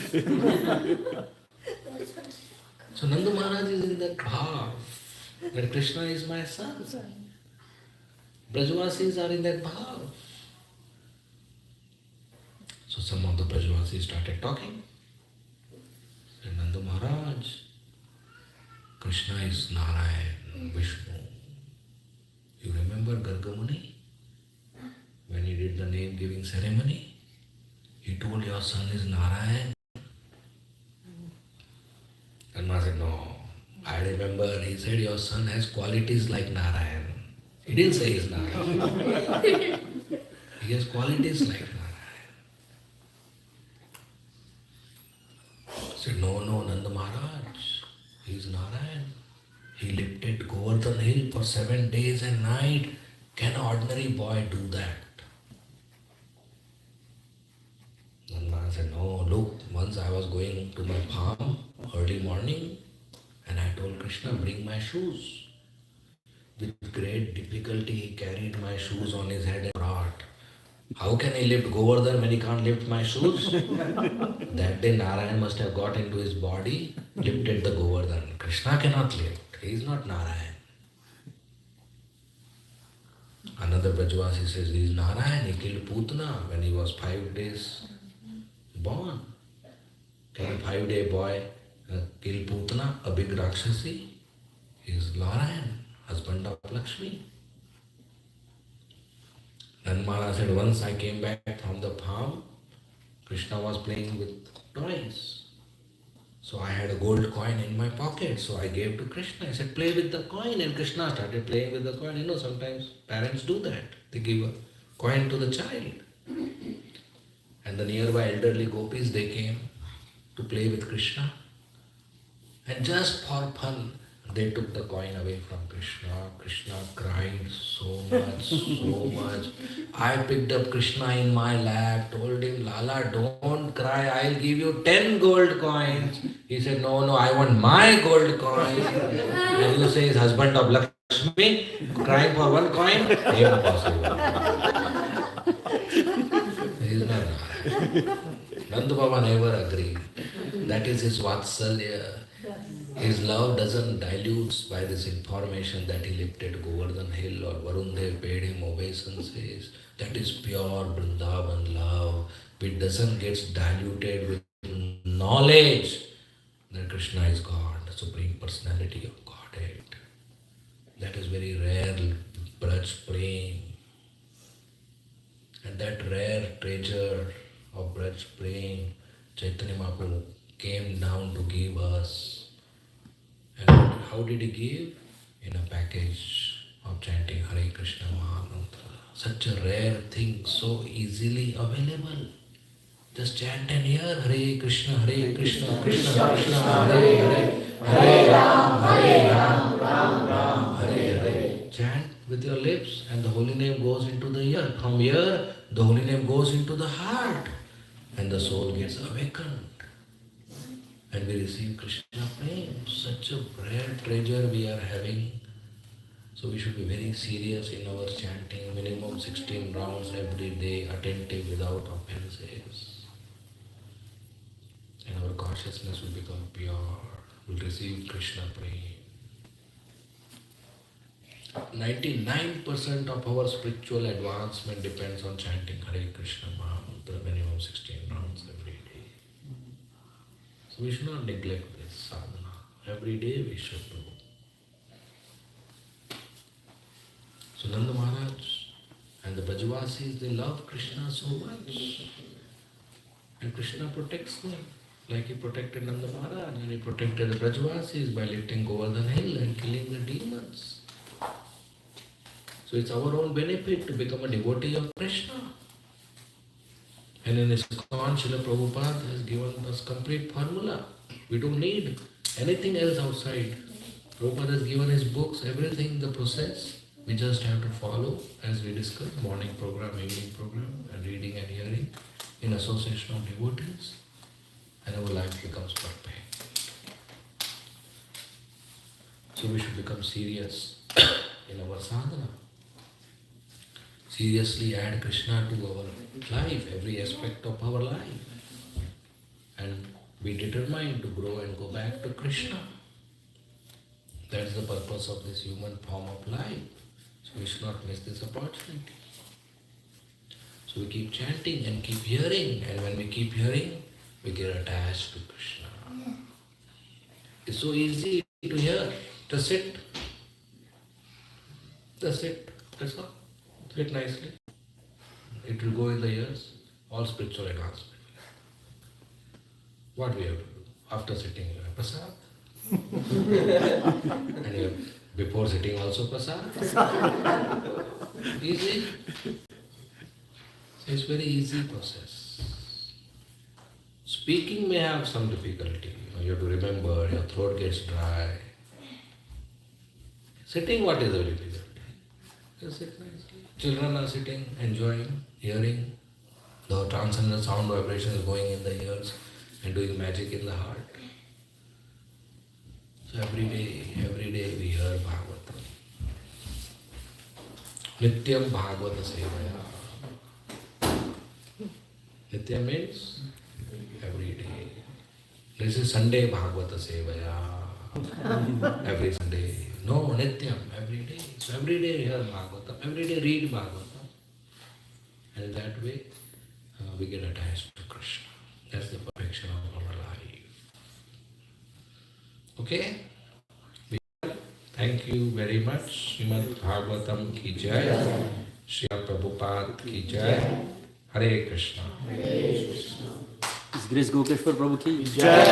So Nanda Maharaj is in that bhav that Krishna is my son. Brajavasis are in that bhav. So some of the Brajavasis started talking. Said, Nanda Maharaj, Krishna is Narayan, Vishnu. You remember Gargamuni? When he did the name giving ceremony, he told your son is Narayan. Maharaj said, no. I remember he said, your son has qualities like Narayan. He didn't say he's Narayan. He has qualities like Narayan. He said, no, Nanda Maharaj, he is Narayan. He lifted Govardhan hill for 7 days and night. Can an ordinary boy do that? Nanda Maharaj said, no, look, once I was going to my farm early morning and I told Krishna, bring my shoes. With great difficulty he carried my shoes on his head and brought. How can he lift Govardhan when he can't lift my shoes? That day Narayan must have got into his body, lifted the Govardhan. Krishna cannot lift. He is not Narayan. Another Brajvasi says, he is Narayan. He killed Putana when he was 5 days born. Can a 5-day boy kill Putana, a big Rakshasi? He is Narayan, husband of Lakshmi. Then Maharaj said, once I came back from the farm, Krishna was playing with toys. So I had a gold coin in my pocket, so I gave to Krishna. I said, play with the coin, and Krishna started playing with the coin. You know, sometimes parents do that. They give a coin to the child. And the nearby elderly gopis, they came to play with Krishna. And just for fun, they took the coin away from Krishna. Krishna cried so much. I picked up Krishna in my lap, told him, Lala, don't cry, I'll give you 10 gold coins. He said, no, I want my gold coin. And you say, his husband of Lakshmi, crying for one coin? Impossible. He is not Narayan. Nanda Baba never agreed. That is his Vatsalya. His love doesn't dilute by this information that he lifted Govardhan hill or Varun Dev paid him obeisances. That is pure Vrindavan love. It doesn't get diluted with knowledge that Krishna is God, the Supreme Personality of Godhead. That is very rare Braj Prem. And that rare treasure of Braj Prem, Chaitanya Mahaprabhu came down to give us. And how did he give? In a package of chanting Hare Krishna Mahamantra. Such a rare thing, so easily available. Just chant and hear Hare Krishna, Krishna Krishna, Hare Hare, Hare Ram, Ram, Hare Hare. Chant with your lips and the holy name goes into the ear. From here, the holy name goes into the heart and the soul gets awakened. And we receive Krishna Prem. Such a rare treasure we are having. So we should be very serious in our chanting. Minimum 16 rounds every day, attentive without offenses. And our consciousness will become pure. We'll receive Krishna Prem. 99% of our spiritual advancement depends on chanting Hare Krishna Mahamantra, minimum 16 rounds every day. So we should not neglect this sadhana. Every day we should do. So Nanda Maharaj and the Brajvasis, they love Krishna so much. And Krishna protects them. Like he protected Nanda Maharaj and he protected the Brajvasis by lifting Govardhan hill and killing the demons. So it's our own benefit to become a devotee of Krishna. And in ISKCON, Srila Prabhupada has given us complete formula. We don't need anything else outside. Prabhupada has given his books, everything, the process. We just have to follow, as we discussed, morning program, evening program, and reading and hearing in association of devotees, and our life becomes perfect. So we should become serious in our sadhana. Seriously add Krishna to our life, every aspect of our life, and be determined to grow and go back to Krishna. That's the purpose of this human form of life. So we should not miss this opportunity. So we keep chanting and keep hearing, and when we keep hearing, we get attached to Krishna. It's so easy to hear. Just sit. Just sit. That's all. Sit nicely. It will go in the ears. All spiritual advancement. What we have to do? After sitting, you have prasad. And before sitting also prasad. Easy. It's very easy process. Speaking may have some difficulty. You have to remember, your throat gets dry. Sitting, what is the difficulty? Just sit nicely. Children are sitting, enjoying, hearing. The transcendental sound vibration is going in the ears and doing magic in the heart. So every day we hear Bhagavatam. Nityam Bhagavata Sevaya. Nityam means every day. This is Sunday Bhagavata Sevaya. Every Sunday. No, Nityam, every day. So every day hear Bhagavatam, every day read Bhagavatam. And in that way, we get attached to Krishna. That's the perfection of our life. Okay? Thank you very much. Srimad Bhagavatam ki jai. Srila Prabhupada ki jai. Hare Krishna. His Grace Gokuleshwar Prabhu ki jai.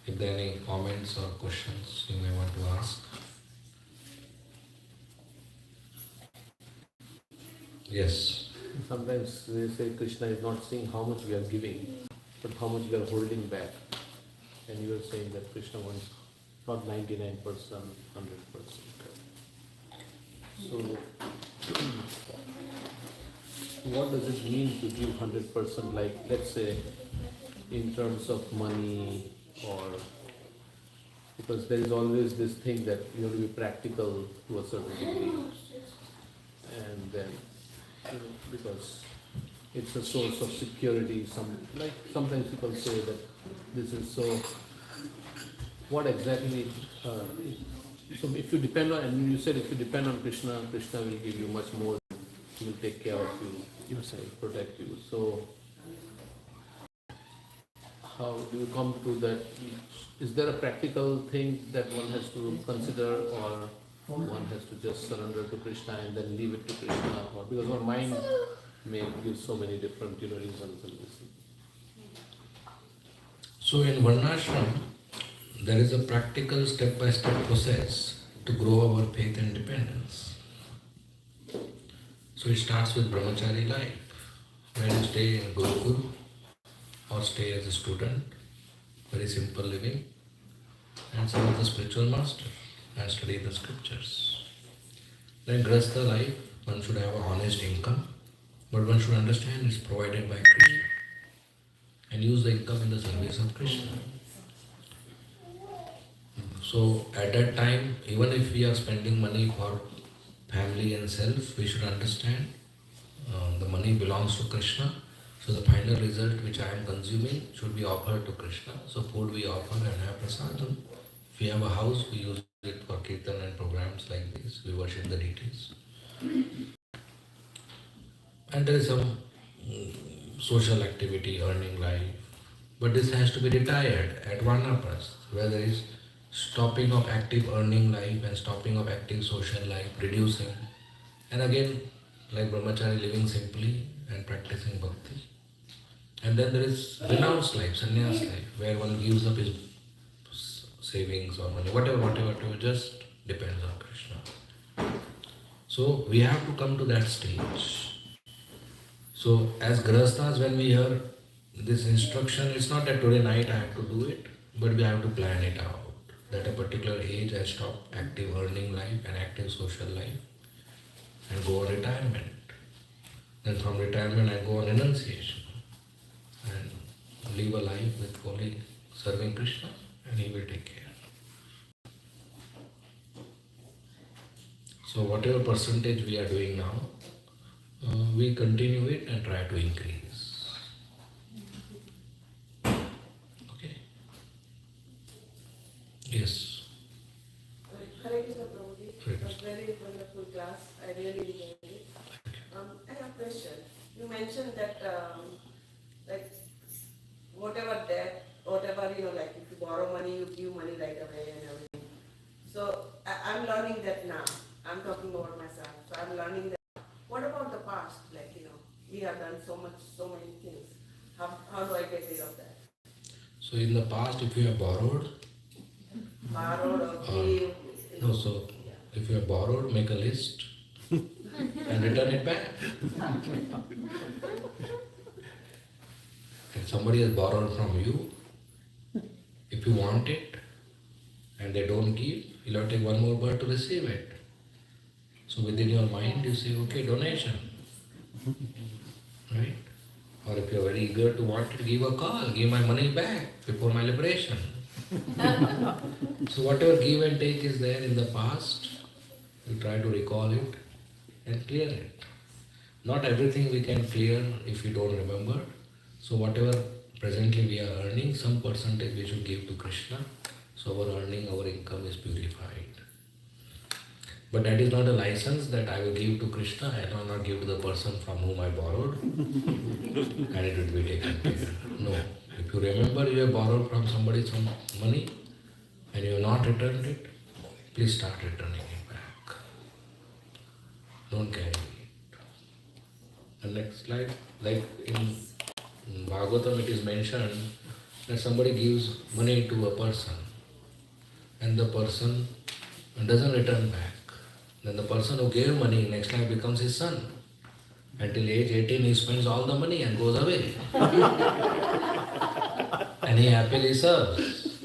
If there are any comments or questions you may want to ask. Yes. Sometimes we say Krishna is not seeing how much we are giving, but how much we are holding back. And you are saying that Krishna wants not 99%, 100%. So, what does it mean to give 100%? Like, let's say, in terms of money, or because there is always this thing that you have to be practical to a certain degree, and then because it's a source of security. Sometimes people say that this is so. What exactly? So if you depend on, and you said if you depend on Krishna, Krishna will give you much more. He will take care of you. He will protect you. So how do you come to that? Is there a practical thing that one has to consider, or one has to just surrender to Krishna and then leave it to Krishna? Or because our mind may give so many different reasons and this. So in Varnashram, there is a practical step-by-step process to grow our faith and dependence. So it starts with brahmachari life, where you stay in Gurukul or stay as a student, very simple living, and serve the spiritual master and study the scriptures. Then Grahastha life, one should have an honest income, but one should understand it's provided by Krishna and use the income in the service of Krishna. So at that time, even if we are spending money for family and self, we should understand the money belongs to Krishna. So the final result which I am consuming should be offered to Krishna. So food we offer and have prasadam. If we have a house, we use it for kirtan and programs like this. We worship the deities. And there is some social activity, earning life. But this has to be retired at Vanaprastha, where there is stopping of active earning life and stopping of active social life, reducing. And again, like brahmachari, living simply and practicing bhakti. And then there is renounced life, sannyas life, where one gives up his savings or money, whatever, just depends on Krishna. So we have to come to that stage. So as grahasthas, when we hear this instruction, it's not that today night I have to do it, but we have to plan it out. That a particular age I stop active earning life and active social life and go on retirement. Then from retirement I go on renunciation and live a life with only serving Krishna, and He will take care. So whatever percentage we are doing now, we continue it and try to increase. Okay? Yes. Hare Krishna Prabhuji. Hare It was Krishna. very wonderful class. I really enjoyed it. I have a question. You mentioned that like whatever debt, whatever like if you borrow money, you give money right away and everything. So I'm learning that now. I'm talking about myself. So I'm learning that. What about the past? Like we have done so many things. So in the past, if you have borrowed, Or give, no, so if you have borrowed, make a list and return it back. If somebody has borrowed from you, if you want it and they don't give, you'll have to take one more bird to receive it. So within your mind, you say, okay, donation. Right? Or if you're very eager to want to give a call, give my money back before my liberation. So whatever give and take is there in the past, you try to recall it and clear it. Not everything we can clear if we don't remember. So whatever presently we are earning, some percentage we should give to Krishna. So our earning, our income is purified. But that is not a license that I will give to Krishna and I will not give to the person from whom I borrowed and it will be taken care. No. If you remember you have borrowed from somebody some money and you have not returned it, please start returning it back. Don't carry it. The next slide, like in Bhagavatam it is mentioned that somebody gives money to a person and the person doesn't return back. Then the person who gave money next life becomes his son. Until age 18 he spends all the money and goes away. And he happily serves.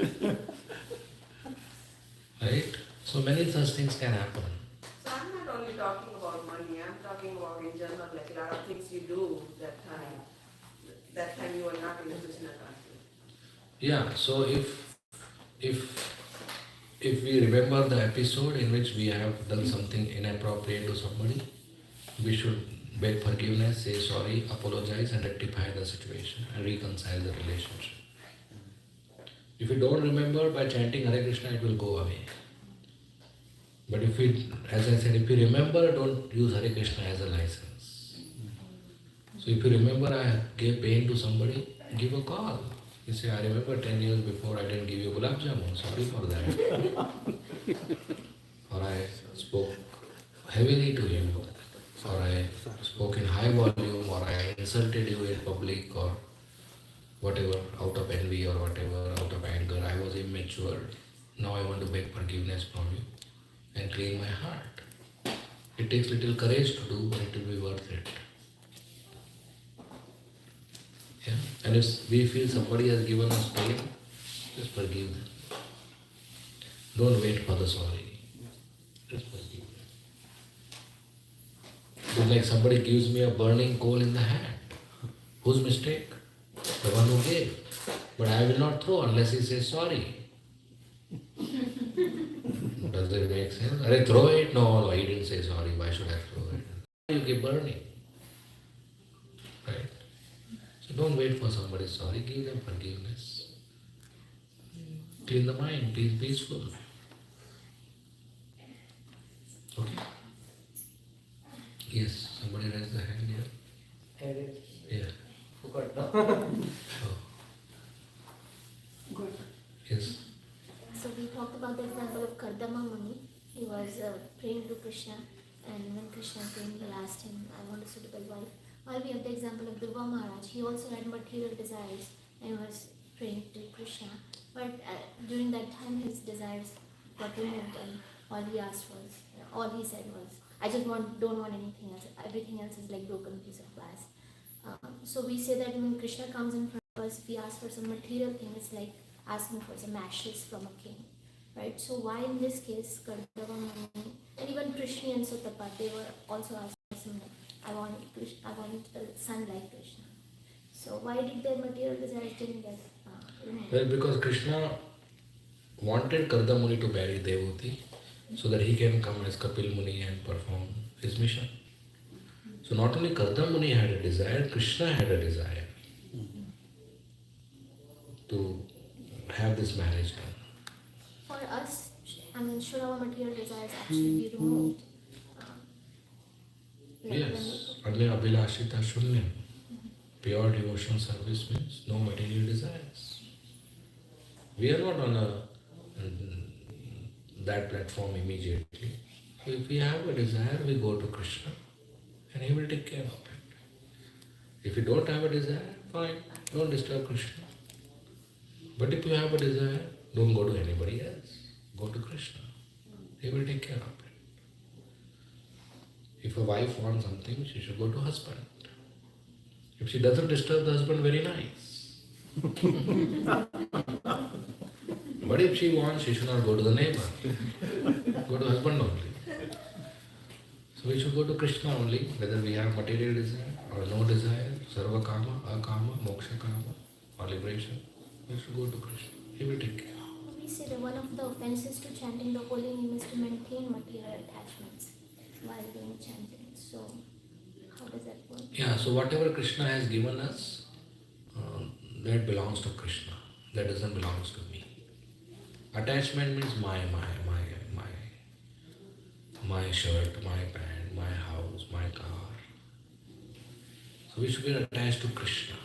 Right? So many such things can happen. so I'm not only talking about money, I'm talking about in general, like a lot of things you do that time. That time you were not in a Krishna consciousness. Yeah, so if we remember the episode in which we have done something inappropriate to somebody, we should beg forgiveness, say sorry, apologize and rectify the situation and reconcile the relationship. If you don't remember, by chanting Hare Krishna it will go away. But if we, as I said, if you remember, don't use Hare Krishna as a license. So if you remember I gave pain to somebody, give a call. You say, I remember 10 years before I didn't give you gulab jamun, sorry for that. Or I spoke heavily to him, or I spoke in high volume, or I insulted you in public, or whatever, out of envy or whatever, out of anger, I was immature. Now I want to beg forgiveness from you and clean my heart. It takes little courage to do, but it will be worth it. Yeah? And if we feel somebody has given us pain, just forgive them. Don't wait for the sorry. Just forgive them. It's like somebody gives me a burning coal in the hand. Whose mistake? The one who gave. But I will not throw unless he says sorry. Does that make sense? Are throw it? No, he didn't say sorry. Why should I throw it? You keep burning. Right? So don't wait for somebody's sorry. Give them forgiveness. Clean the mind. Be peaceful. Okay? Yes, somebody raised the hand here. Yeah. Oh. Yes. So we talked about the example of Kardama Muni. He was praying to Krishna, and when Krishna came, he asked him, I want a suitable wife. While we have the example of Dhruva Maharaj, he also had material desires and was praying to Krishna. But during that time, his desires got removed, and all he asked was, all he said was, I just don't want anything else. Everything else is like broken piece of glass. So we say that when Krishna comes in front of us, if we ask for some material thing, it's like asking for some ashes from a king, right? So why in this case, Kardama Muni, and even Krishna and Sutapa, they were also asking for some, I want a son like Krishna. So why did their material desires didn't get removed? Well, because Krishna wanted Kardama Muni to marry Devati so that he can come as Kapil Muni and perform his mission. So not only Kardama Muni had a desire, Krishna had a desire to have this marriage done. For us, should our material desires actually be removed? Yes, Anya Abhilashita Shunyam. Pure devotional service means no material desires. We are not on that platform immediately. So if we have a desire, we go to Krishna and he will take care of it. If you don't have a desire, fine, don't disturb Krishna. But if you have a desire, don't go to anybody else. Go to Krishna. He will take care of it. If a wife wants something, she should go to husband. If she doesn't disturb the husband, very nice. But if she wants, she should not go to the neighbor. Go to husband only. So we should go to Krishna only, whether we have material desire or no desire, sarva kama, akama, moksha kama, or liberation. We should go to Krishna. He will take care. We say that one of the offenses to chanting the holy name is to maintain material attachments while doing chanting. So, how does that work? Yeah, so whatever Krishna has given us, that belongs to Krishna. That doesn't belong to me. Attachment means my shirt, my pant, my house, my car. So we should get attached to Krishna.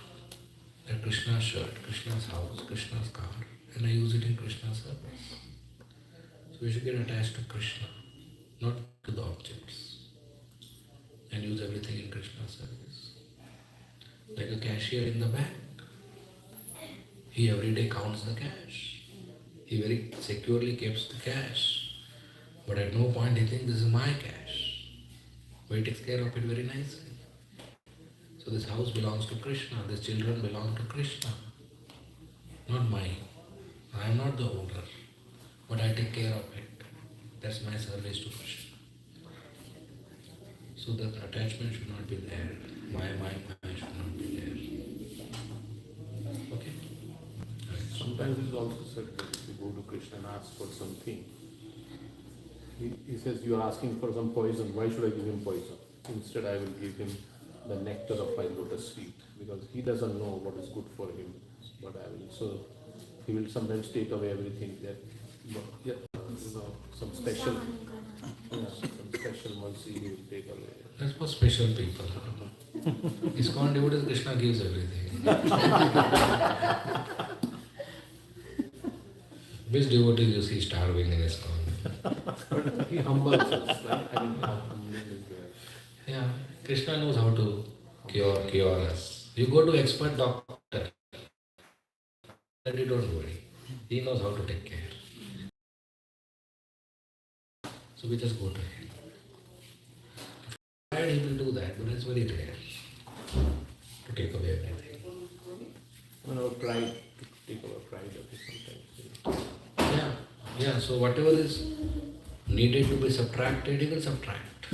That Krishna's shirt, Krishna's house, Krishna's car, and I use it in Krishna's service. So we should get attached to Krishna, not to the objects, and use everything in Krishna's service. Like a cashier in the bank. He every day counts the cash. He very securely keeps the cash. But at no point he thinks this is my cash. But he takes care of it very nicely. So this house belongs to Krishna, these children belong to Krishna, not mine. I am not the owner, but I take care of it. That's my service to Krishna. So that attachment should not be there. My should not be there. Okay? Right. Sometimes it is also said that if you go to Krishna and ask for something, he says, you are asking for some poison, why should I give him poison? Instead I will give him the nectar of my lotus feet, because he doesn't know what is good for him, but I will. So he will sometimes take away everything that, some special mercy he will take away. That's for special people. ISKCON devotees, Krishna gives everything. Which devotees you see starving in ISKCON? But he humbles us, right? I mean, how humbling is there. Yeah, Krishna knows how to cure us. You go to expert doctor, you don't worry. He knows how to take care. So we just go to him. He will do that, but it's very rare to take away everything. Our pride, to take our pride away sometimes. Yeah. So whatever is needed to be subtracted, he will subtract.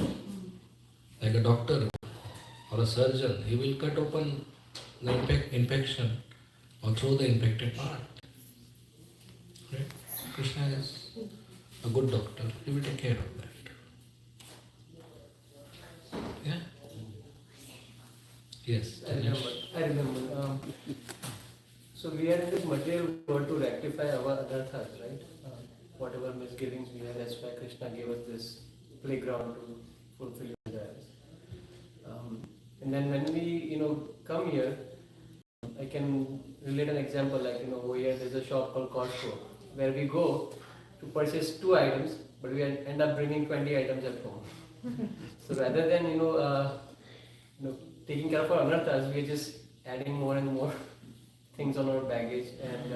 Like a doctor or a surgeon, he will cut open the infection or throw the infected part. Right? Krishna is a good doctor, he will take care of that. Yeah? Yes. I remember. So we are in this material world to rectify our anarthas, right? Whatever misgivings we have, that's why Krishna gave us this playground to fulfill our desires. And then when we, come here, I can relate an example like, over here there's a shop called Costco, where we go to purchase 2 items, but we end up bringing 20 items at home. So rather than, taking care of our anarthas, we are just adding more and more things on our baggage and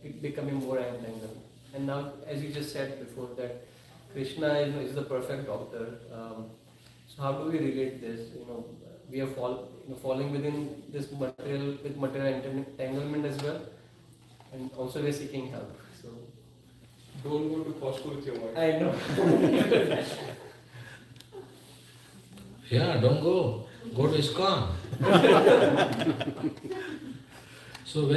it becoming more entangled. And now, as you just said before, that Krishna is the perfect doctor. So how do we relate this? We are falling within this material entanglement as well, and also we are seeking help. So don't go to Costco with your wife. I know. Yeah, don't go. Go to ISKCON. So,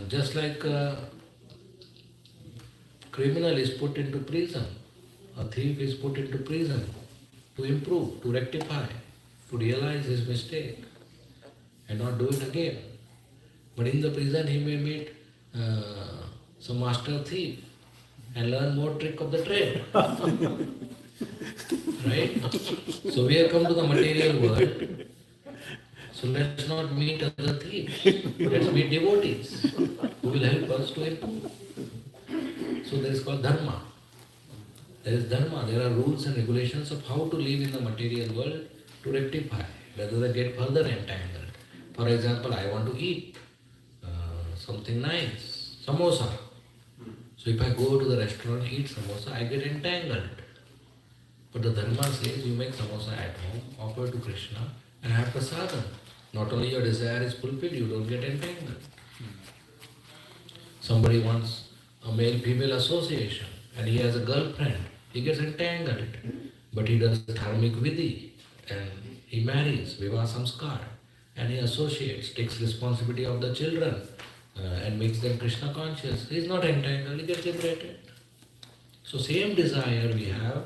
just like a criminal is put into prison, a thief is put into prison to improve, to rectify, to realize his mistake and not do it again. But in the prison he may meet some master thief and learn more trick of the trade. Right? So we have come to the material world. So let's not meet other thieves. Let's meet devotees who will help us to improve. So there is called dharma. There is dharma. There are rules and regulations of how to live in the material world to rectify, rather than get further entangled. For example, I want to eat something nice, samosa. So if I go to the restaurant, eat samosa, I get entangled. But the Dharma says you make samosa at home, offer to Krishna, and have prasadam. Not only your desire is fulfilled, you don't get entangled. Somebody wants a male-female association and he has a girlfriend, he gets entangled. But he does dharmic vidhi and he marries, vivaha samskar, and he associates, takes responsibility of the children and makes them Krishna conscious. He is not entangled, he gets liberated. So same desire we have,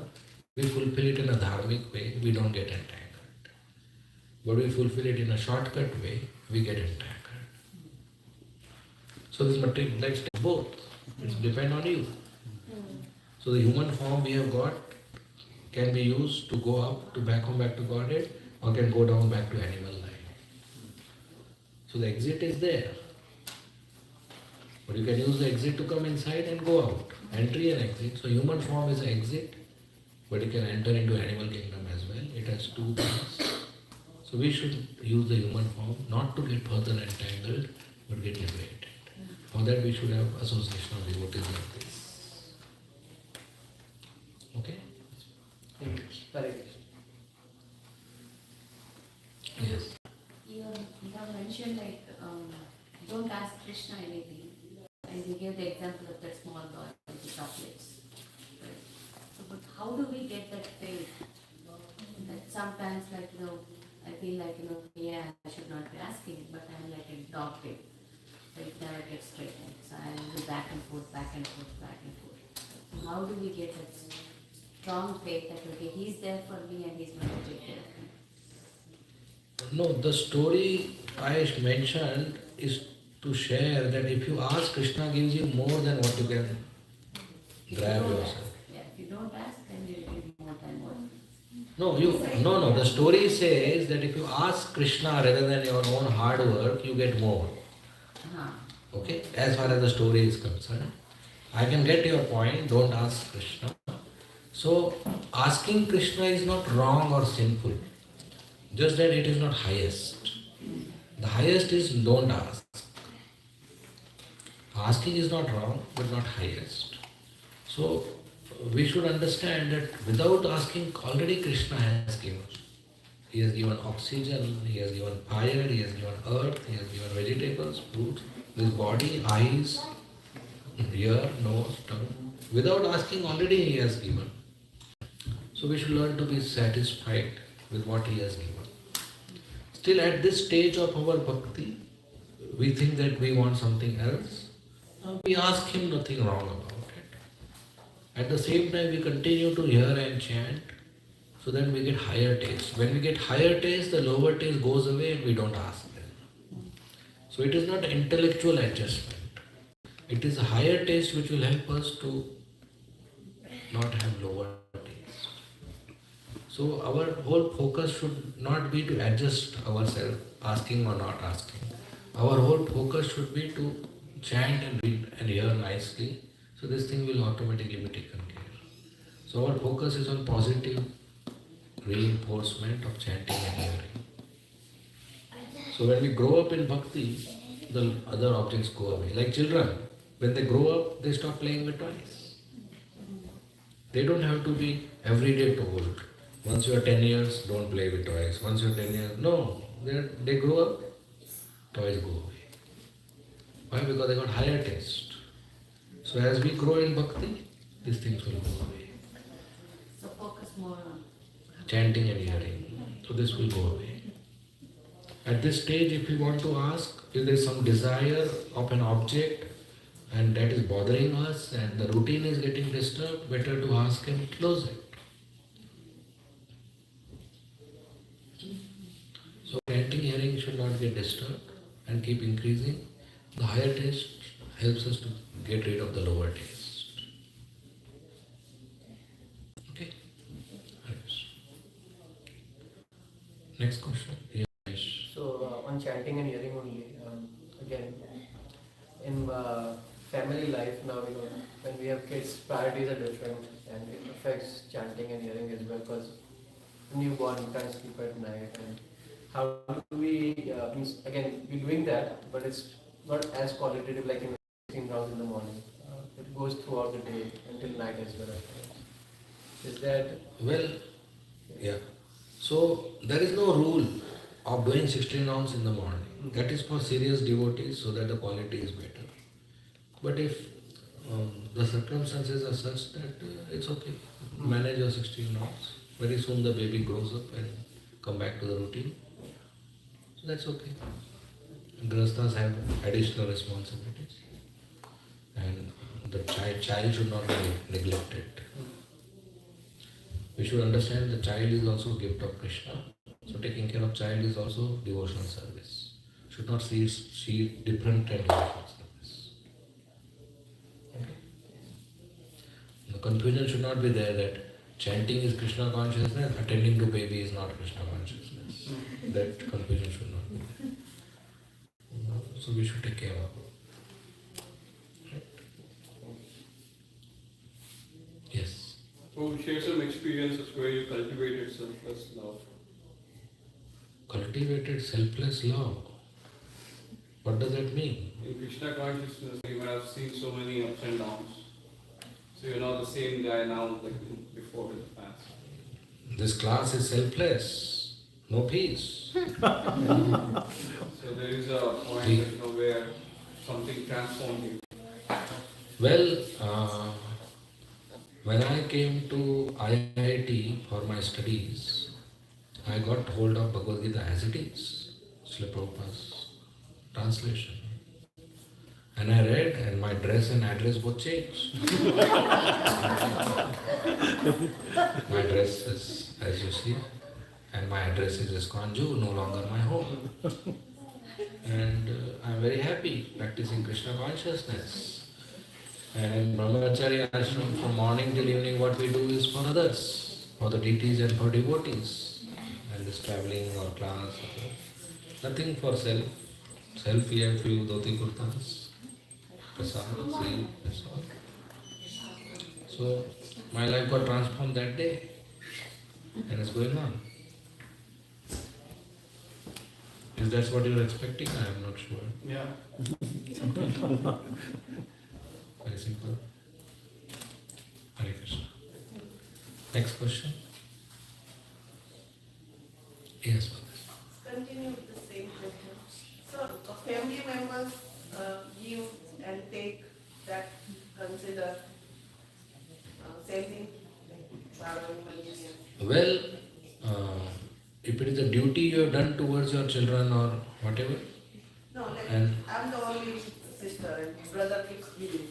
we fulfill it in a dharmic way, we don't get entangled. But we fulfill it in a shortcut way, we get entangled. So this material, let's take both. It depends on you. So the human form we have got can be used to go up, to back home, back to Godhead, or can go down back to animal life. So the exit is there. But you can use the exit to come inside and go out. Entry and exit. So human form is an exit, but you can enter into animal kingdom as well. It has two things. So we should use the human form not to get further entangled, but get liberated. For that we should have association of devotees like this. Okay? Hare Krishna. Yes. You have mentioned like don't ask Krishna anything, and you gave the example of that small boy with the chocolates. Right? So, but how do we get that faith? That sometimes, like I feel like yeah, I should not be asking, but I'm like a dog pig. So it never gets straightened. So I'll go back and forth, back and forth, back and forth. So how do we get that strong faith that okay, he's there for me and he's going to take care of me? No, the story I mentioned is to share that if you ask, Krishna gives you more than what you can grab yourself. Yeah, if you don't ask, then you give more than what. No. The story says that if you ask Krishna rather than your own hard work, you get more. Okay, as far as the story is concerned. I can get your point, don't ask Krishna. So, asking Krishna is not wrong or sinful, just that it is not highest. The highest is don't ask. Asking is not wrong, but not highest. So, we should understand that without asking, already Krishna has given. He has given oxygen, he has given fire, he has given earth, he has given vegetables, fruits, this body, eyes, ear, nose, tongue. Without asking, already he has given. So we should learn to be satisfied with what he has given. Still at this stage of our bhakti, we think that we want something else. We ask him, nothing wrong about it. At the same time, we continue to hear and chant, so then we get higher taste. When we get higher taste, the lower taste goes away and we don't ask them. So it is not intellectual adjustment. It is a higher taste which will help us to not have lower taste. So our whole focus should not be to adjust ourselves, asking or not asking. Our whole focus should be to chant and read and hear nicely. So this thing will automatically be taken care of. So our focus is on positive reinforcement of chanting and hearing. So when we grow up in bhakti, the other objects go away. Like children, when they grow up, they stop playing with toys. They don't have to be every day told, once you are 10 years, don't play with toys. Once you are 10 years, no. They grow up, toys go away. Why? Because they got higher taste. So as we grow in bhakti, these things will go away. So focus more on Chanting and hearing. So this will go away. At this stage, if you want to ask, if there is some desire of an object and that is bothering us and the routine is getting disturbed, better to ask and close it. So chanting, hearing should not get disturbed and keep increasing. The higher taste helps us to get rid of the lower taste. Okay? Next question. Yes. So on chanting and hearing only, again, in family life now, when we have kids, priorities are different and it affects chanting and hearing as well because newborn can't sleep at night. And how do we, again, we're doing that, but it's not as qualitative like in 16 rounds in the morning. It goes throughout the day until night as well. Is that Well, yeah. So there is no rule of doing 16 rounds in the morning. That is for serious devotees so that the quality is better. But if the circumstances are such that it's okay, manage your 16 rounds. Very soon the baby grows up and come back to the routine. So that's okay. Grahasthas have additional responsibilities. And the child should not be neglected. We should understand the child is also a gift of Krishna. So taking care of child is also devotional service. Should not see different and devotional service. Okay? The confusion should not be there that chanting is Krishna consciousness, attending to baby is not Krishna consciousness. That confusion should not be there. So we should take care of it. Right? Yes. So share some experiences where you cultivated selfless love. Cultivated selfless love. What does that mean? In Krishna consciousness, you might have seen so many ups and downs. So you're not the same guy now like before in the past. This class is selfless. No peace. So there is a point where something transformed you. Well, when I came to IIT for my studies, I got hold of Bhagavad Gita as it is, Srila Prabhupada's translation. And I read, and my dress and address both changed. My dress is, as you see, and my address is ISKCON, no longer my home. And I'm very happy practicing Krishna consciousness. And in Brahmacharya ashram, from morning till evening, what we do is for others, for the deities and for devotees. And this traveling or class, nothing for self. Self, we have few dhoti kurtas, prasad, sleep, that's all. So my life got transformed that day, and it's going on. If that's what you're expecting, I am not sure. Yeah. Very simple. Hare Krishna. Next question. Yes, Bhakti. Continue with the same question. So family members give and take, that consider same thing, like borrowing money. Well, if it is a duty you have done towards your children or whatever, No, like and I'm the only sister and brother keeps giving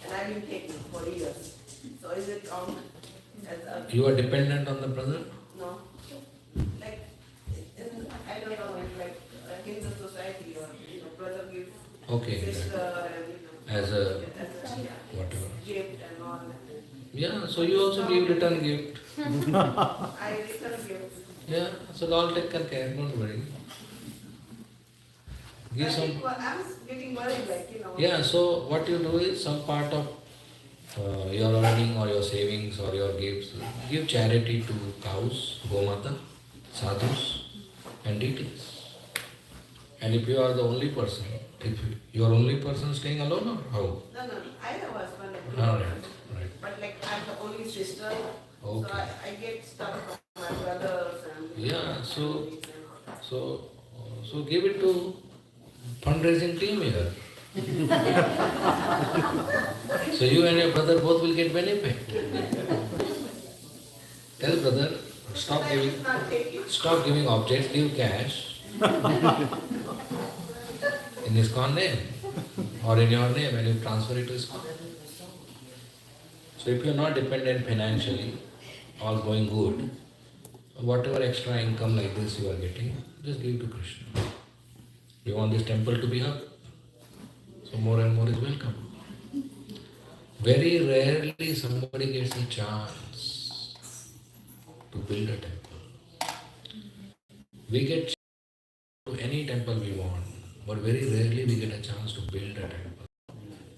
and I've been taking for years. So is it wrong as a you are dependent on the brother? no? Like I don't know, like in the society or brother gives Okay, sister and as a yeah, whatever. gift and all that. Yeah, so you also give return gift. I return gifts. Yeah, so all taken care, don't worry. Give some. I'm getting worried, like Yeah, so what you do is some part of your earning or your savings or your gifts, give charity to cows, Gomata, sadhus, and deities. And if you are the only person, if you are only person staying alone or how? No, I have a husband and two All daughters. right. But like I'm the only sister, Okay. so I get stuff from my brothers and Yeah, so give it to fundraising team here. So you and your brother both will get benefit. Tell brother, stop giving objects, give cash. In ISKCON name or in your name and you transfer it to ISKCON. So if you are not dependent financially, all going good, whatever extra income like this you are getting, just give to Krishna. You want this temple to be up, so more and more is welcome. Very rarely somebody gets a chance to build a temple. We get to any temple we want, but very rarely we get a chance to build a temple.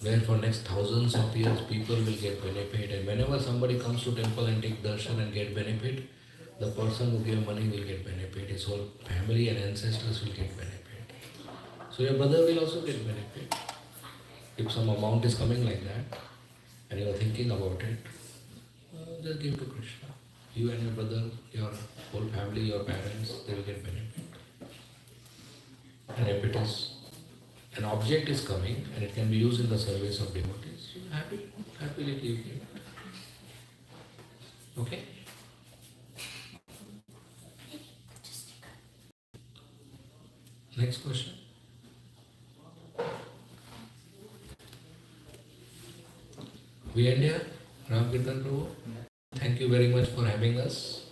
Where for next thousands of years people will get benefit, and whenever somebody comes to temple and take darshan and get benefit, the person who gave money will get benefit, his whole family and ancestors will get benefit. So your brother will also get benefit. If some amount is coming like that, and you are thinking about it, just give to Krishna. You and your brother, your whole family, your parents, they will get benefit. And if it is, an object is coming and it can be used in the service of devotees, you happily give him. Okay? Next question. We end here, Ram Kirtan Prabhu. Thank you very much for having us.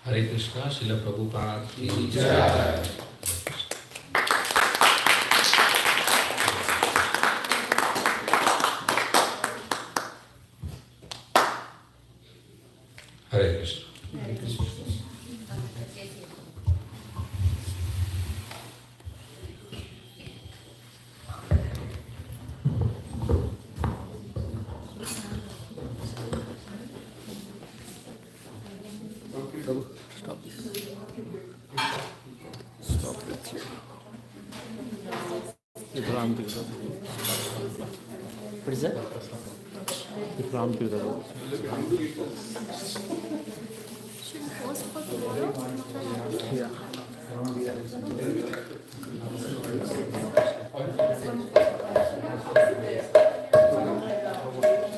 Hare Krishna, Srila Prabhupada ki Jai. Hare Krishna. Stop this. Stop it. What is that? Should we post for tomorrow? Yeah.